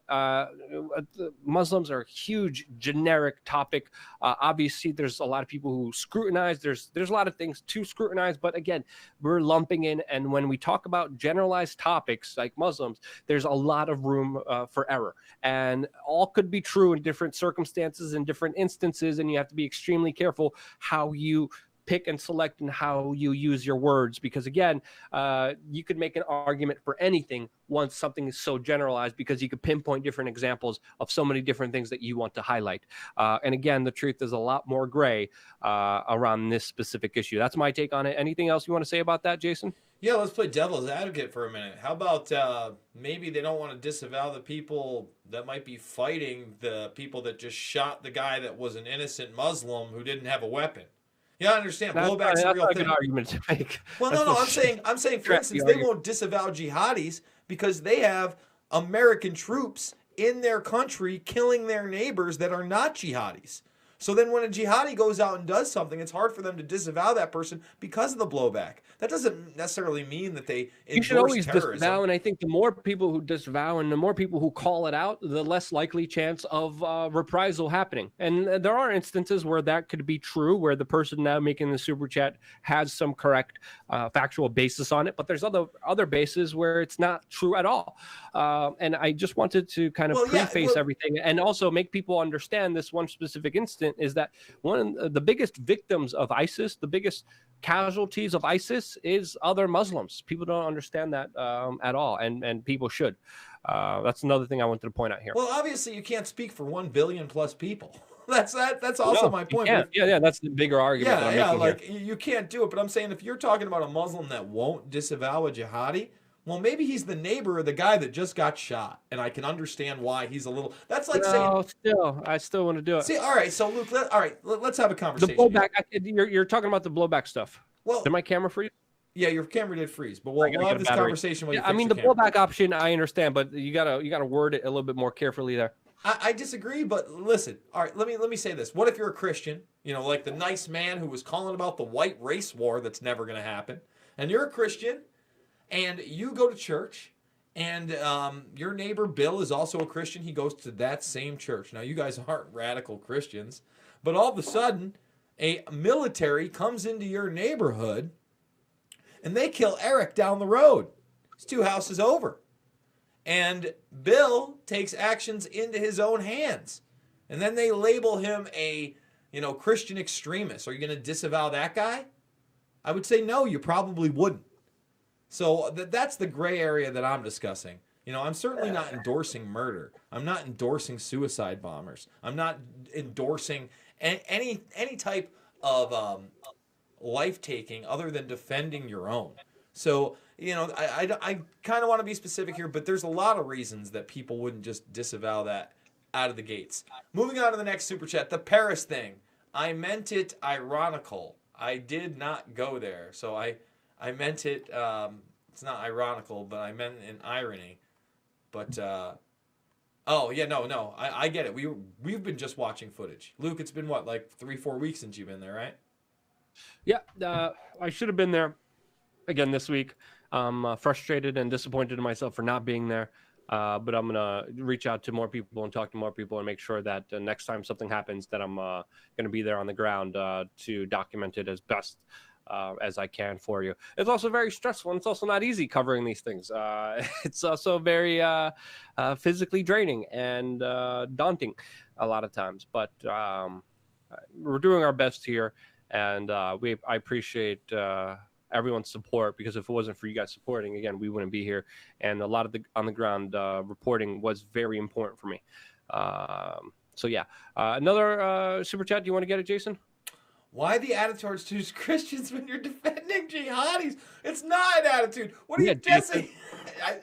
Muslims are a huge generic topic. Obviously, there's a lot of people who scrutinize. There's a lot of things to scrutinize, but again, we're lumping in, and when we talk about generalized topics like Muslims, there's a lot of room for error, and all could be true in different circumstances and different instances, and you have to be extremely careful how you pick and select and how you use your words, because again, you could make an argument for anything once something is so generalized, because you could pinpoint different examples of so many different things that you want to highlight. And again, the truth is a lot more gray around this specific issue. That's my take on it. Anything else you want to say about that, Jason? Yeah, let's play devil's advocate for a minute. How about maybe they don't want to disavow the people that might be fighting the people that just shot the guy that was an innocent Muslim who didn't have a weapon. Yeah, I understand. Blowback's a real thing. That's a good argument to make. Well, no. I'm saying, for instance, they won't disavow jihadis because they have American troops in their country killing their neighbors that are not jihadis. So then when a jihadi goes out and does something, it's hard for them to disavow that person because of the blowback. That doesn't necessarily mean that they endorse You should always terrorism. disavow, and I think the more people who disavow and the more people who call it out, the less likely chance of reprisal happening. And there are instances where that could be true, where the person now making the super chat has some correct factual basis on it, but there's other bases where it's not true at all. And I just wanted to kind of preface everything and also make people understand this one specific instant is that one of the biggest victims of ISIS, the biggest casualties of ISIS is other Muslims. People don't understand that at all, and people should. That's another thing I wanted to point out here. Well, obviously, you can't speak for 1 billion plus people. That's also my point. Yeah, that's the bigger argument. You can't do it. But I'm saying if you're talking about a Muslim that won't disavow a jihadi, well, maybe he's the neighbor of the guy that just got shot, and I can understand why he's a little. That's like saying. I still want to do it. See, all right. So Luke, let's have a conversation. The blowback. You're talking about the blowback stuff. Well, did my camera freeze? Yeah, your camera did freeze, but we'll have this conversation when you fix I mean, the camera. blowback option, I understand, but you gotta word it a little bit more carefully there. I disagree, but listen. All right, let me say this. What if you're a Christian? You know, like the nice man who was calling about the white race war that's never going to happen, and you're a Christian, and you go to church, and your neighbor Bill is also a Christian. He goes to that same church. Now, you guys aren't radical Christians, but all of a sudden, a military comes into your neighborhood, and they kill Eric down the road. It's 2 houses over. And Bill takes actions into his own hands. And then they label him a, Christian extremist. Are you going to disavow that guy? I would say no, you probably wouldn't. So that's the gray area that I'm discussing. I'm certainly not endorsing murder. I'm not endorsing suicide bombers. I'm not endorsing any type of life-taking other than defending your own. So, I kind of want to be specific here, but there's a lot of reasons that people wouldn't just disavow that out of the gates. Moving on to the next super chat, the Paris thing. I meant it ironical. I did not go there. So I meant it, it's not ironical, but I meant in irony. But, I get it. We've been just watching footage. Luke, it's been what, like 3-4 weeks since you've been there, right? Yeah, I should have been there again this week. I'm frustrated and disappointed in myself for not being there. But I'm going to reach out to more people and talk to more people and make sure that next time something happens that I'm going to be there on the ground to document it as best as I can for you. It's also very stressful, and it's also not easy covering these things. It's also very physically draining and daunting a lot of times. But we're doing our best here, and I appreciate everyone's support, because if it wasn't for you guys supporting, again, we wouldn't be here. And a lot of the on the ground reporting was very important for me. So yeah, another super chat. Do you want to get it, Jason? Why the attitude towards Christians when you're defending jihadis? It's not an attitude. What are you, Jesse?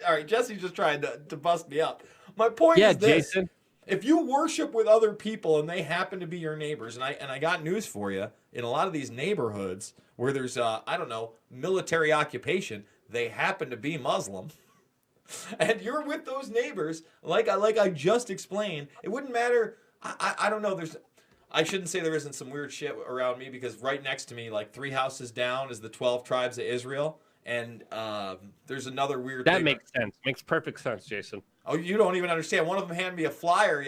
All right, Jesse's just trying to bust me up. My point is this. Jason. If you worship with other people and they happen to be your neighbors, and I got news for you, in a lot of these neighborhoods where there's, military occupation, they happen to be Muslim, and you're with those neighbors, like I just explained, it wouldn't matter. I don't know. I shouldn't say there isn't some weird shit around me, because right next to me, like 3 houses down, is the 12 tribes of Israel, and there's another weird thing. That makes sense. Makes perfect sense, Jason. Oh, you don't even understand. One of them handed me a flyer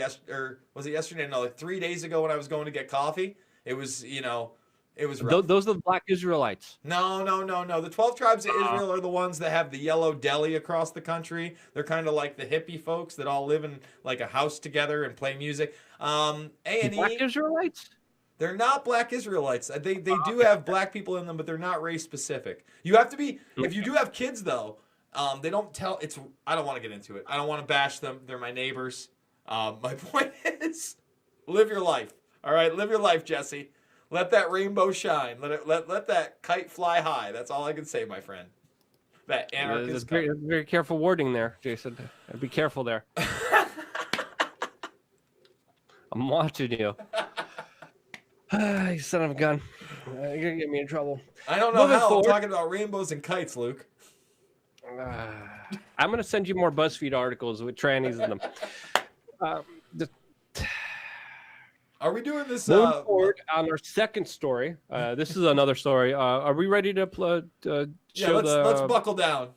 was it yesterday? No, like 3 days ago when I was going to get coffee. It was, it was rough. Those are the Black Israelites. No. The 12 tribes of Israel are the ones that have the yellow deli across the country. They're kind of like the hippie folks that all live in like a house together and play music. A&E. Black Israelites? They're not Black Israelites. They do have black people in them, but they're not race specific. You have to be, if you do have kids though, they don't tell, I don't want to get into it. I don't want to bash them. They're my neighbors. My point is, live your life. All right, live your life, Jesse. Let that rainbow shine. Let that kite fly high. That's all I can say, my friend. That anarchist. Very careful wording there, Jason. Be careful there. I'm watching you. You son of a gun. You're gonna get me in trouble. I don't know how. I'm talking about rainbows and kites, Luke. I'm gonna send you more BuzzFeed articles with trannies in them. The, Are we doing this? moving forward on our second story. This is another story. Are we ready to yeah, show let's buckle down.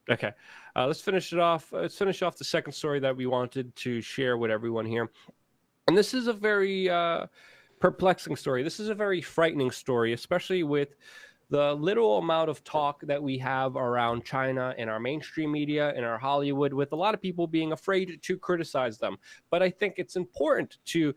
Okay, let's finish it off. Let's finish off the second story that we wanted to share with everyone here. And this is a very perplexing story. This is a very frightening story, especially with the little amount of talk that we have around China in our mainstream media, in our Hollywood, with a lot of people being afraid to criticize them. But I think it's important to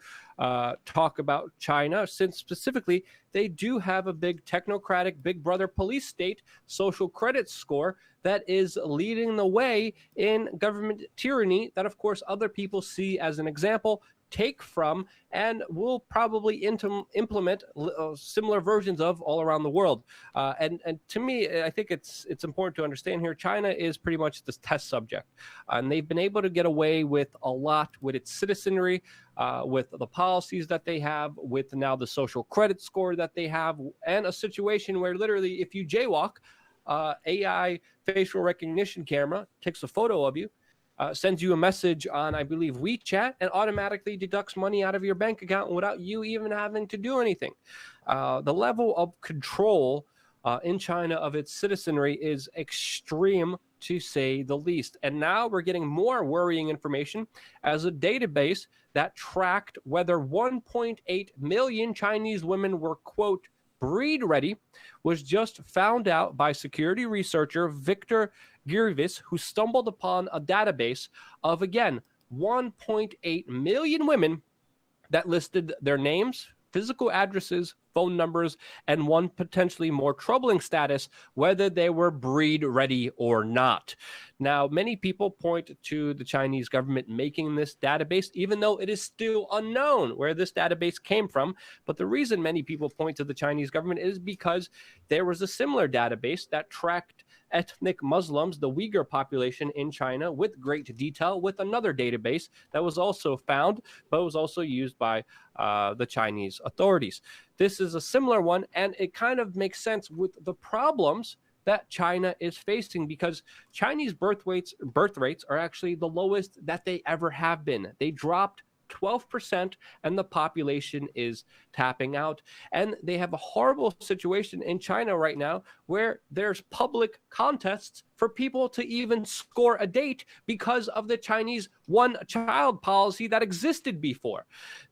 talk about China, since specifically they do have a big technocratic, big brother police state social credit score that is leading the way in government tyranny that, of course, other people see as an example, take from, and will probably implement similar versions of all around the world. And to me, I think it's important to understand here, China is pretty much this test subject. And they've been able to get away with a lot with its citizenry, with the policies that they have, with now the social credit score that they have, and a situation where literally if you jaywalk, AI facial recognition camera takes a photo of you, sends you a message on, I believe, WeChat, and automatically deducts money out of your bank account without you even having to do anything. The level of control in China of its citizenry is extreme, to say the least. And now we're getting more worrying information as a database that tracked whether 1.8 million Chinese women were, quote, breed ready, was just found out by security researcher Victor Girvis, who stumbled upon a database of, again, 1.8 million women that listed their names, physical addresses, phone numbers, and one potentially more troubling status, whether they were breed ready or not. Now, many people point to the Chinese government making this database, even though it is still unknown where this database came from. But the reason many people point to the Chinese government is because there was a similar database that tracked ethnic Muslims, the Uyghur population in China, with great detail, with another database that was also found, but was also used by the Chinese authorities. This is a similar one, and it kind of makes sense with the problems that China is facing, because Chinese birth rates are actually the lowest that they ever have been. They dropped 12%, and the population is tapping out. And they have a horrible situation in China right now where there's public contests for people to even score a date because of the Chinese one-child policy that existed before.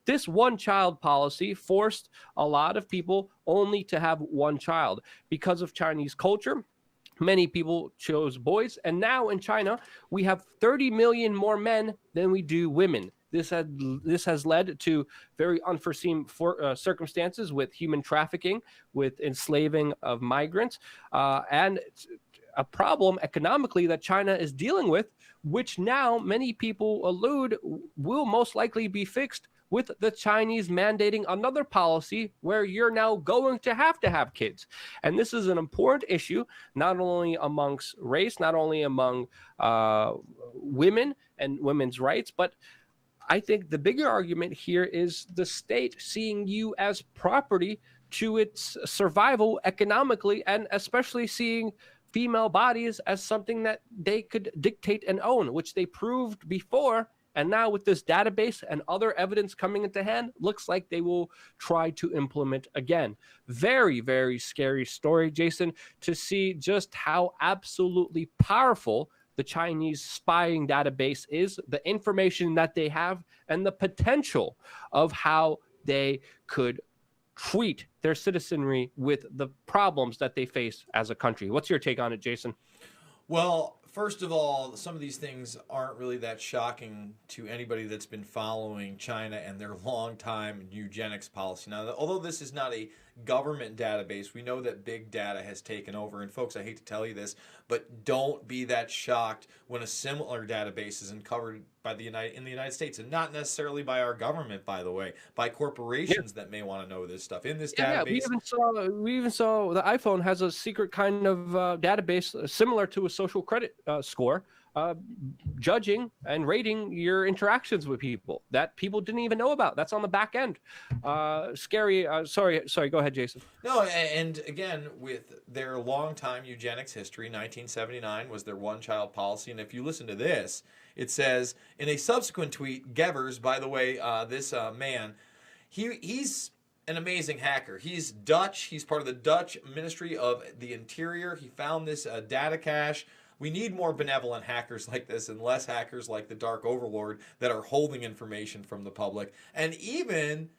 This one-child policy forced a lot of people only to have one child. Because of Chinese culture, many people chose boys. And now in China, we have 30 million more men than we do women. This has led to very unforeseen circumstances with human trafficking, with enslaving of migrants, and a problem economically that China is dealing with, which now many people allude will most likely be fixed with the Chinese mandating another policy where you're now going to have kids. And this is an important issue, not only amongst race, not only among women and women's rights, but I think the bigger argument here is the state seeing you as property to its survival economically, and especially seeing female bodies as something that they could dictate and own, which they proved before. And now with this database and other evidence coming into hand, looks like they will try to implement again. Very, very scary story, Jason, to see just how absolutely powerful the Chinese spying database is, the information that they have, and the potential of how they could treat their citizenry with the problems that they face as a country. What's your take on it, Jason? Well, first of all, some of these things aren't really that shocking to anybody that's been following China and their long-time eugenics policy. Now, although this is not a government database, we know that big data has taken over. And folks, I hate to tell you this, but don't be that shocked when a similar database is uncovered by in the United States, and not necessarily by our government, by the way, by corporations that may want to know this stuff. In this database, we even saw the iPhone has a secret kind of database similar to a social credit score, judging and rating your interactions with people that people didn't even know about. That's on the back end. Scary. Sorry. Go ahead, Jason. No, and again, with their long-time eugenics history, 1979 was their one-child policy. And if you listen to this, it says, in a subsequent tweet, Gevers, by the way, this man, he's an amazing hacker. He's Dutch. He's part of the Dutch Ministry of the Interior. He found this data cache. We need more benevolent hackers like this and less hackers like the Dark Overlord that are holding information from the public. And even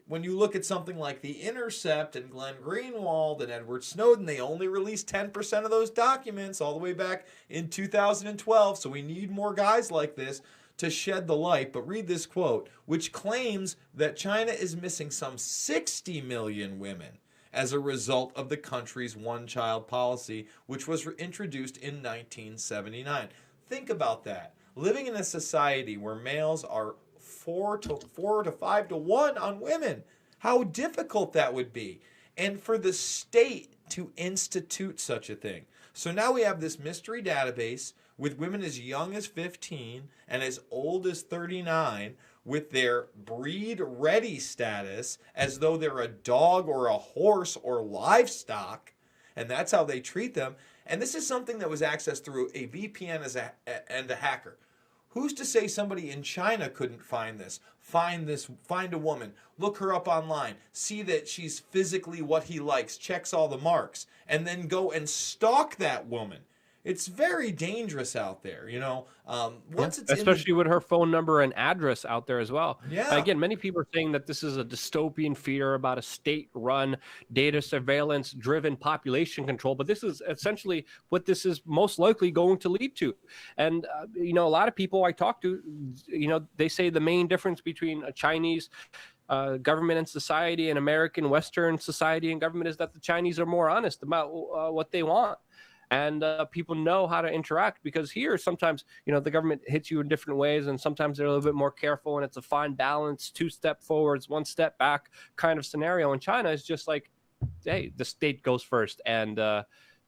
when you look at something like The Intercept and Glenn Greenwald and Edward Snowden, they only released 10% of those documents all the way back in 2012. So we need more guys like this to shed the light. But read this quote, which claims that China is missing some 60 million women as a result of the country's one-child policy, which was introduced in 1979. Think about that. Living in a society where males are 4 to 5 to 1 on women, how difficult that would be. And for the state to institute such a thing. So now we have this mystery database with women as young as 15 and as old as 39 with their breed-ready status as though they're a dog or a horse or livestock, and that's how they treat them. And this is something that was accessed through a VPN and a hacker. Who's to say somebody in China couldn't find this, find a woman, look her up online, see that she's physically what he likes, checks all the marks, and then go and stalk that woman? It's very dangerous out there, you know. Especially with her phone number and address out there as well. Yeah. Again, many people are saying that this is a dystopian fear about a state-run, data surveillance-driven population control, but this is essentially what this is most likely going to lead to. And you know, a lot of people I talk to, you know, they say the main difference between a Chinese government and society and American Western society and government is that the Chinese are more honest about what they want. And people know how to interact, because here sometimes, you know, the government hits you in different ways, and sometimes they're a little bit more careful, and it's a fine balance, 2 step forwards, 1 step back kind of scenario. In China, it's just like, hey, the state goes first. And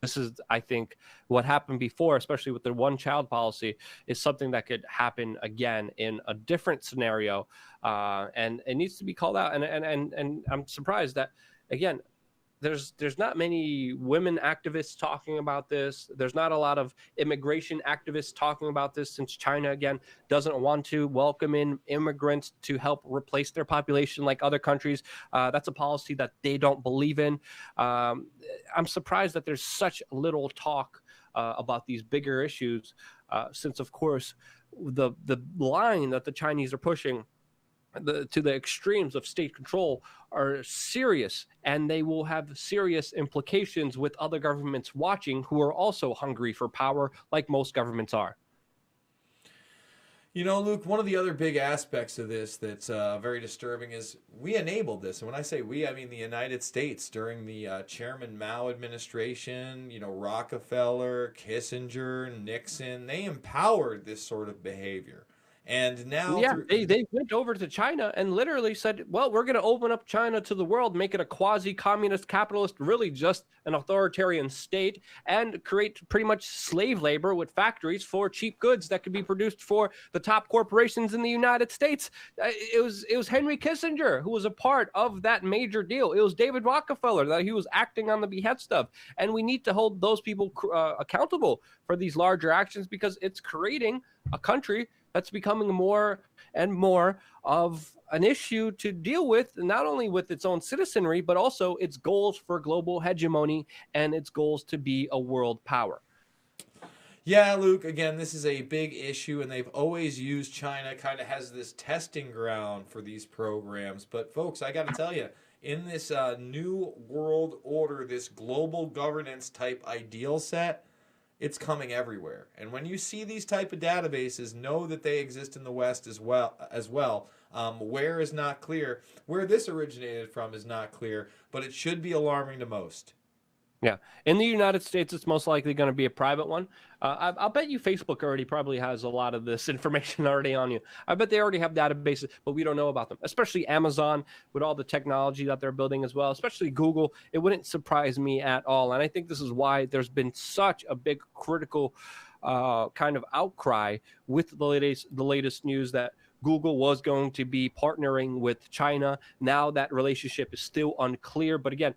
this is, I think, what happened before, especially with the one-child policy, is something that could happen again in a different scenario, and it needs to be called out. And I'm surprised that, again, there's not many women activists talking about this. There's not a lot of immigration activists talking about this, since China, again, doesn't want to welcome in immigrants to help replace their population like other countries. That's a policy that they don't believe in. I'm surprised that there's such little talk about these bigger issues, since, of course, the line that the Chinese are pushing to the extremes of state control are serious, and they will have serious implications with other governments watching who are also hungry for power, like most governments are. You know, Luke, one of the other big aspects of this that's very disturbing is we enabled this. And when I say we, I mean the United States during the Chairman Mao administration, you know, Rockefeller, Kissinger, Nixon. They empowered this sort of behavior. And now, they went over to China and literally said, well, we're going to open up China to the world, make it a quasi-communist capitalist, really just an authoritarian state, and create pretty much slave labor with factories for cheap goods that could be produced for the top corporations in the United States. It was Henry Kissinger who was a part of that major deal. It was David Rockefeller that he was acting on the behest of. And we need to hold those people accountable for these larger actions, because it's creating a country that's becoming more and more of an issue to deal with, not only with its own citizenry, but also its goals for global hegemony and its goals to be a world power. Yeah, Luke, again, this is a big issue, and they've always used China kind of as this testing ground for these programs. But, folks, I got to tell you, in this new world order, this global governance type ideal set, it's coming everywhere. And when you see these type of databases, know that they exist in the West as well. Where is not clear. Where this originated from is not clear, but it should be alarming to most. Yeah. In the United States, it's most likely going to be a private one. I'll bet you Facebook already probably has a lot of this information already on you. I bet they already have databases, but we don't know about them, especially Amazon with all the technology that they're building as well, especially Google. It wouldn't surprise me at all. And I think this is why there's been such a big critical kind of outcry with the latest news that Google was going to be partnering with China. Now that relationship is still unclear, but again,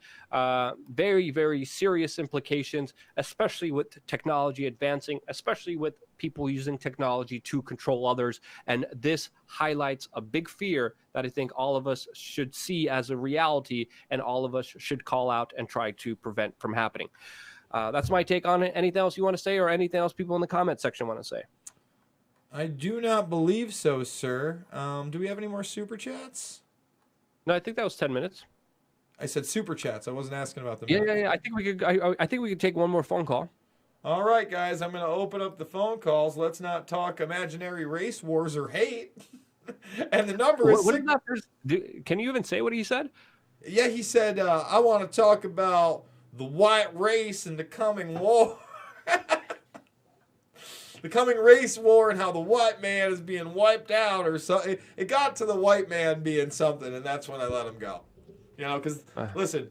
very, very serious implications, especially with technology advancing, especially with people using technology to control others. And this highlights a big fear that I think all of us should see as a reality, and all of us should call out and try to prevent from happening. That's my take on it. Anything else you want to say, or anything else people in the comment section want to say? I do not believe so, sir. Do we have any more super chats? No, I think that was 10 minutes. I said super chats. I wasn't asking about them. Yeah. I think we could. I think we could take one more phone call. All right, guys. I'm going to open up the phone calls. Let's not talk imaginary race wars or hate. And the number is. What is that? Can you even say what he said? Yeah, he said, I want to talk about the white race and the coming war. The coming race war and how the white man is being wiped out or something. It got to the white man being something, and that's when I let him go. You know, because, listen,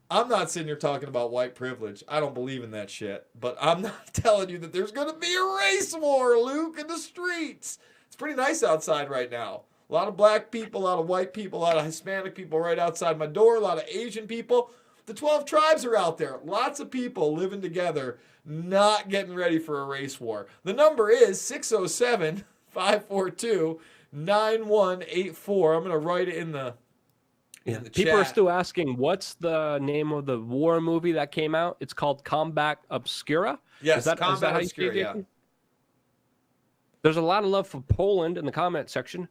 I'm not sitting here talking about white privilege. I don't believe in that shit. But I'm not telling you that there's going to be a race war, Luke, in the streets. It's pretty nice outside right now. A lot of black people, a lot of white people, a lot of Hispanic people right outside my door, a lot of Asian people. The 12 tribes are out there. Lots of people living together, not getting ready for a race war. The number is 607-542-9184. I'm going to write it in the People chat. are still asking, what's the name of the war movie that came out? It's called Combat Obscura. Yes, is that Combat Obscura, yeah. There's a lot of love for Poland in the comment section.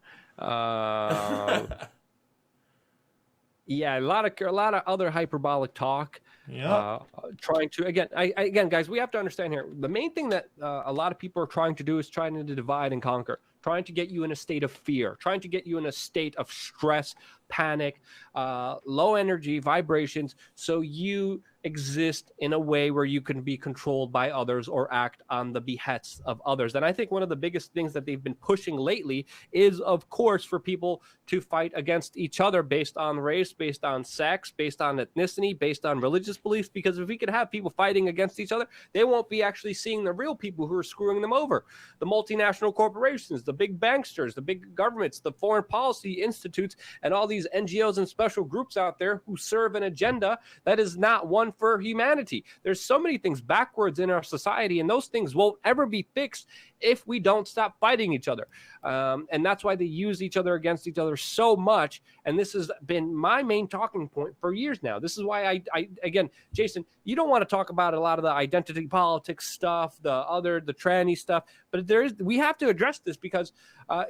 Yeah, a lot of other hyperbolic talk. Yeah. Trying to again, guys, we have to understand here. The main thing that a lot of people are trying to do is trying to divide and conquer, trying to get you in a state of fear, trying to get you in a state of stress, panic, low energy, vibrations, so you exist in a way where you can be controlled by others or act on the behests of others. And I think one of the biggest things that they've been pushing lately is, of course, for people to fight against each other based on race, based on sex, based on ethnicity, based on religious beliefs. Because if we could have people fighting against each other, they won't be actually seeing the real people who are screwing them over. The multinational corporations, the big banksters, the big governments, the foreign policy institutes, and all these NGOs and special groups out there who serve an agenda that is not one for humanity. There's so many things backwards in our society, and those things won't ever be fixed if we don't stop fighting each other. And that's why they use each other against each other so much. And this has been my main talking point for years now. This is why I again, Jason, you don't want to talk about a lot of the identity politics stuff, the tranny stuff, but we have to address this because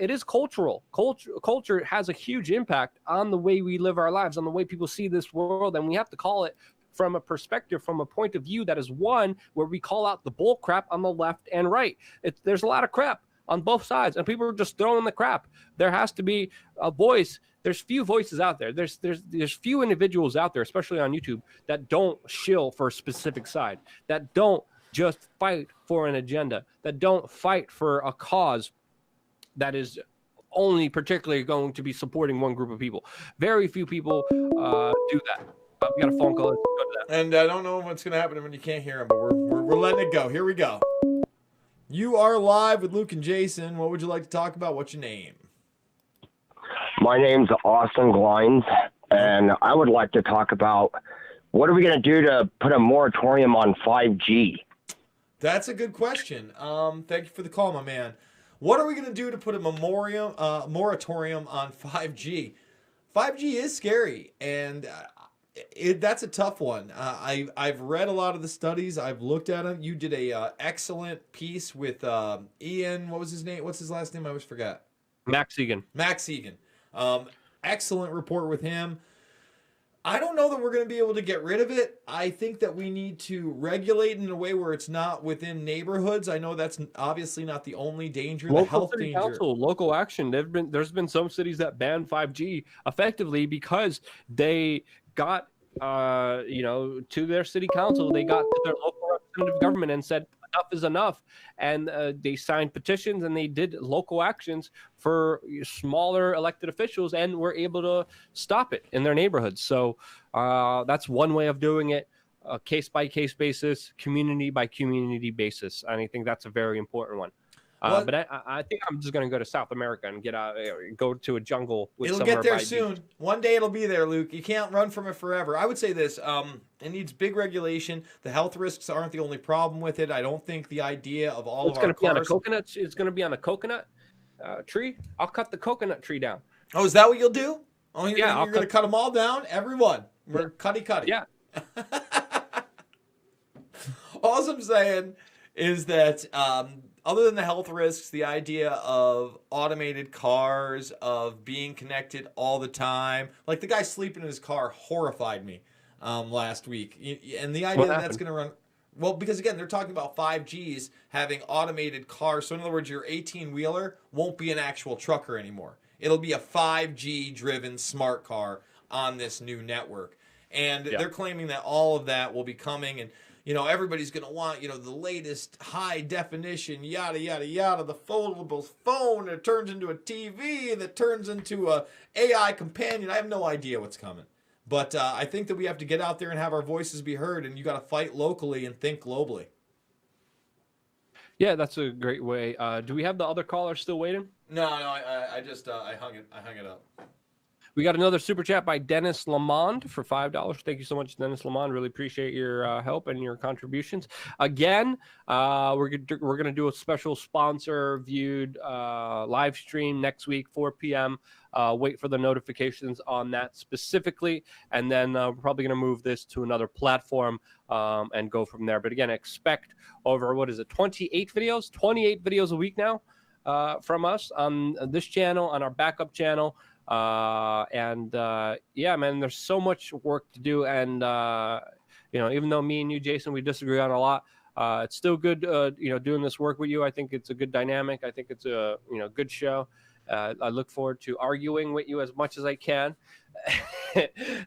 it is cultural. Culture has a huge impact on the way we live our lives, on the way people see this world, and we have to call it from a perspective, from a point of view that is one where we call out the bull crap on the left and right. There's a lot of crap on both sides, and people are just throwing the crap. There has to be a voice. There's few voices out there. There's few individuals out there, especially on YouTube, that don't shill for a specific side, that don't just fight for an agenda, that don't fight for a cause that is only particularly going to be supporting one group of people. Very few people do that. We got a phone call. Let's go to that. And I don't know what's going to happen when you can't hear him, but we're letting it go. Here we go. You are live with Luke and Jason. What would you like to talk about? What's your name? My name's Austin Glines, and I would like to talk about what are we going to do to put a moratorium on 5G? That's a good question. Thank you for the call, my man. What are we going to do to put a moratorium on 5G? 5G is scary, and that's a tough one. I've read a lot of the studies. I've looked at them. You did a excellent piece with Ian. What was his name? What's his last name? I always forgot. Max Egan. Excellent report with him. I don't know that we're going to be able to get rid of it. I think that we need to regulate in a way where it's not within neighborhoods. I know that's obviously not the only danger. Local the health city danger. council, local action. There's been some cities that banned 5G effectively because they got to their city council, they got to their local representative government and said enough is enough, and they signed petitions and they did local actions for smaller elected officials and were able to stop it in their neighborhoods. So that's one way of doing it. a case-by-case basis, community-by-community basis. And I think that's a very important one. But I think I'm just going to go to South America and go to a jungle. It'll get there soon. One day it'll be there, Luke. You can't run from it forever. I would say this. It needs big regulation. The health risks aren't the only problem with it. I don't think the idea of all of our cars... It's going to be on a coconut. It's going to be on a coconut tree. I'll cut the coconut tree down. Oh, is that what you'll do? Oh, you're going to cut them all down? Everyone. We're cutty. Yeah. All I'm saying is that other than the health risks, the idea of automated cars, of being connected all the time, like the guy sleeping in his car horrified me last week. And the idea that that's going to run... Well, because again, they're talking about 5Gs having automated cars. So in other words, your 18-wheeler won't be an actual trucker anymore. It'll be a 5G-driven smart car on this new network. And they're claiming that all of that will be coming, and everybody's going to want, the latest high definition, yada, yada, yada, the foldable phone that turns into a TV, that turns into a AI companion. I have no idea what's coming. But I think that we have to get out there and have our voices be heard, and you got to fight locally and think globally. Yeah, that's a great way. Do we have the other caller still waiting? No, I hung it up. We got another super chat by Dennis Lamond for $5. Thank you so much, Dennis Lamond. Really appreciate your help and your contributions. Again, we're gonna do a special sponsor viewed live stream next week, 4 p.m. Wait for the notifications on that specifically, and then we're probably gonna move this to another platform and go from there. But again, expect over 28 videos? 28 videos a week now from us on this channel, on our backup channel. Yeah, man, there's so much work to do, and even though me and you, Jason, we disagree on a lot, it's still good doing this work with you. I think it's a good dynamic. I think it's a good show. I look forward to arguing with you as much as I can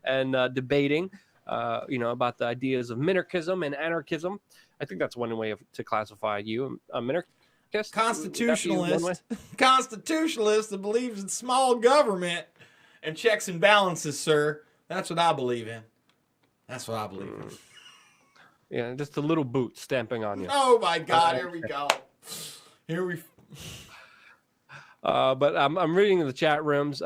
and debating about the ideas of minarchism and anarchism. I think that's one way to classify you, minarchist. Constitutionalist that believes in small government and checks and balances, sir. That's what I believe in. Yeah, just a little boot stamping on you. Oh my God! Here we go. But I'm reading the chat rooms.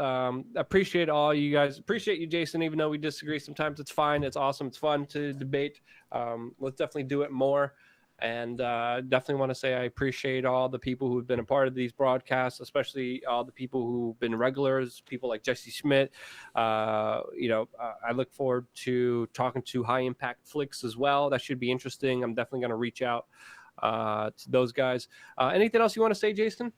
Appreciate all you guys. Appreciate you, Jason. Even though we disagree sometimes, it's fine. It's awesome. It's fun to debate. Let's definitely do it more. And definitely want to say I appreciate all the people who've been a part of these broadcasts, especially all the people who've been regulars, people like Jesse Schmidt. I look forward to talking to High Impact Flicks as well. That should be interesting. I'm definitely going to reach out to those guys. Anything else you want to say, Jason?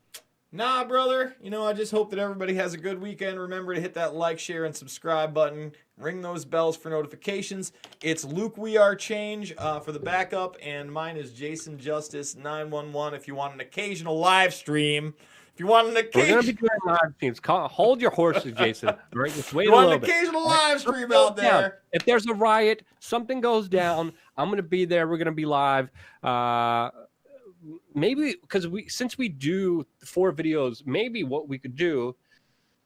Nah, brother. I just hope that everybody has a good weekend. Remember to hit that like, share, and subscribe button. Ring those bells for notifications. It's Luke We Are Change for the backup, and mine is Jason Justice 911 if you want an occasional live stream. We're going to be doing live streams. Hold your horses, Jason. Right? Just wait a little bit. Occasional live stream out there. If there's a riot, something goes down, I'm going to be there. We're going to be live. Maybe because since we do 4 videos, maybe what we could do,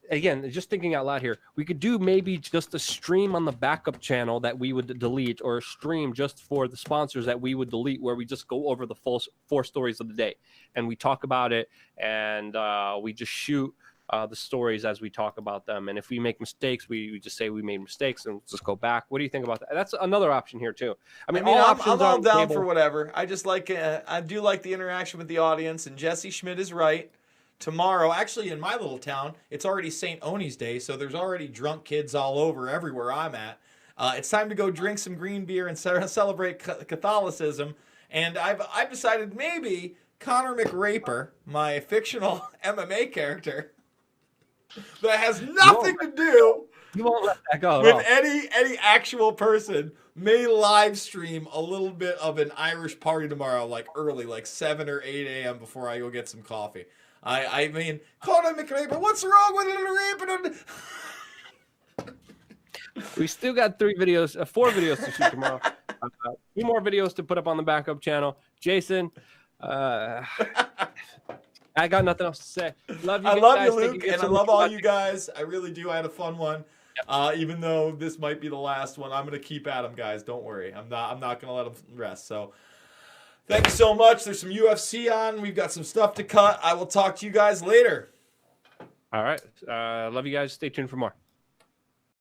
again, just thinking out loud here, we could do maybe just a stream on the backup channel that we would delete, or a stream just for the sponsors that we would delete, where we just go over the full 4 stories of the day and we talk about it, and we just shoot the stories as we talk about them. And if we make mistakes, we just say we made mistakes and just go back. What do you think about that? That's another option here too. I'm all down for whatever. I just like I do like the interaction with the audience. And Jesse Schmidt is right. Tomorrow, actually, in my little town, it's already St. Oni's Day, so there's already drunk kids all over everywhere I'm at. It's time to go drink some green beer and celebrate Catholicism. And I've decided maybe Conor McRaper, my fictional MMA character, that has nothing to do with any actual person, may live stream a little bit of an Irish party tomorrow, like early, like 7 or 8 a.m. before I go get some coffee. I mean, Conor McRaper, what's wrong with it? We still got 4 videos to shoot tomorrow. 2 more videos to put up on the backup channel. Jason, I got nothing else to say. Love you. I love you, Luke, and I love all you guys. I really do. I had a fun one. Even though this might be the last one, I'm going to keep at him, guys. Don't worry. I'm not going to let him rest. So thank you so much. There's some UFC on. We've got some stuff to cut. I will talk to you guys later. All right. Love you guys. Stay tuned for more.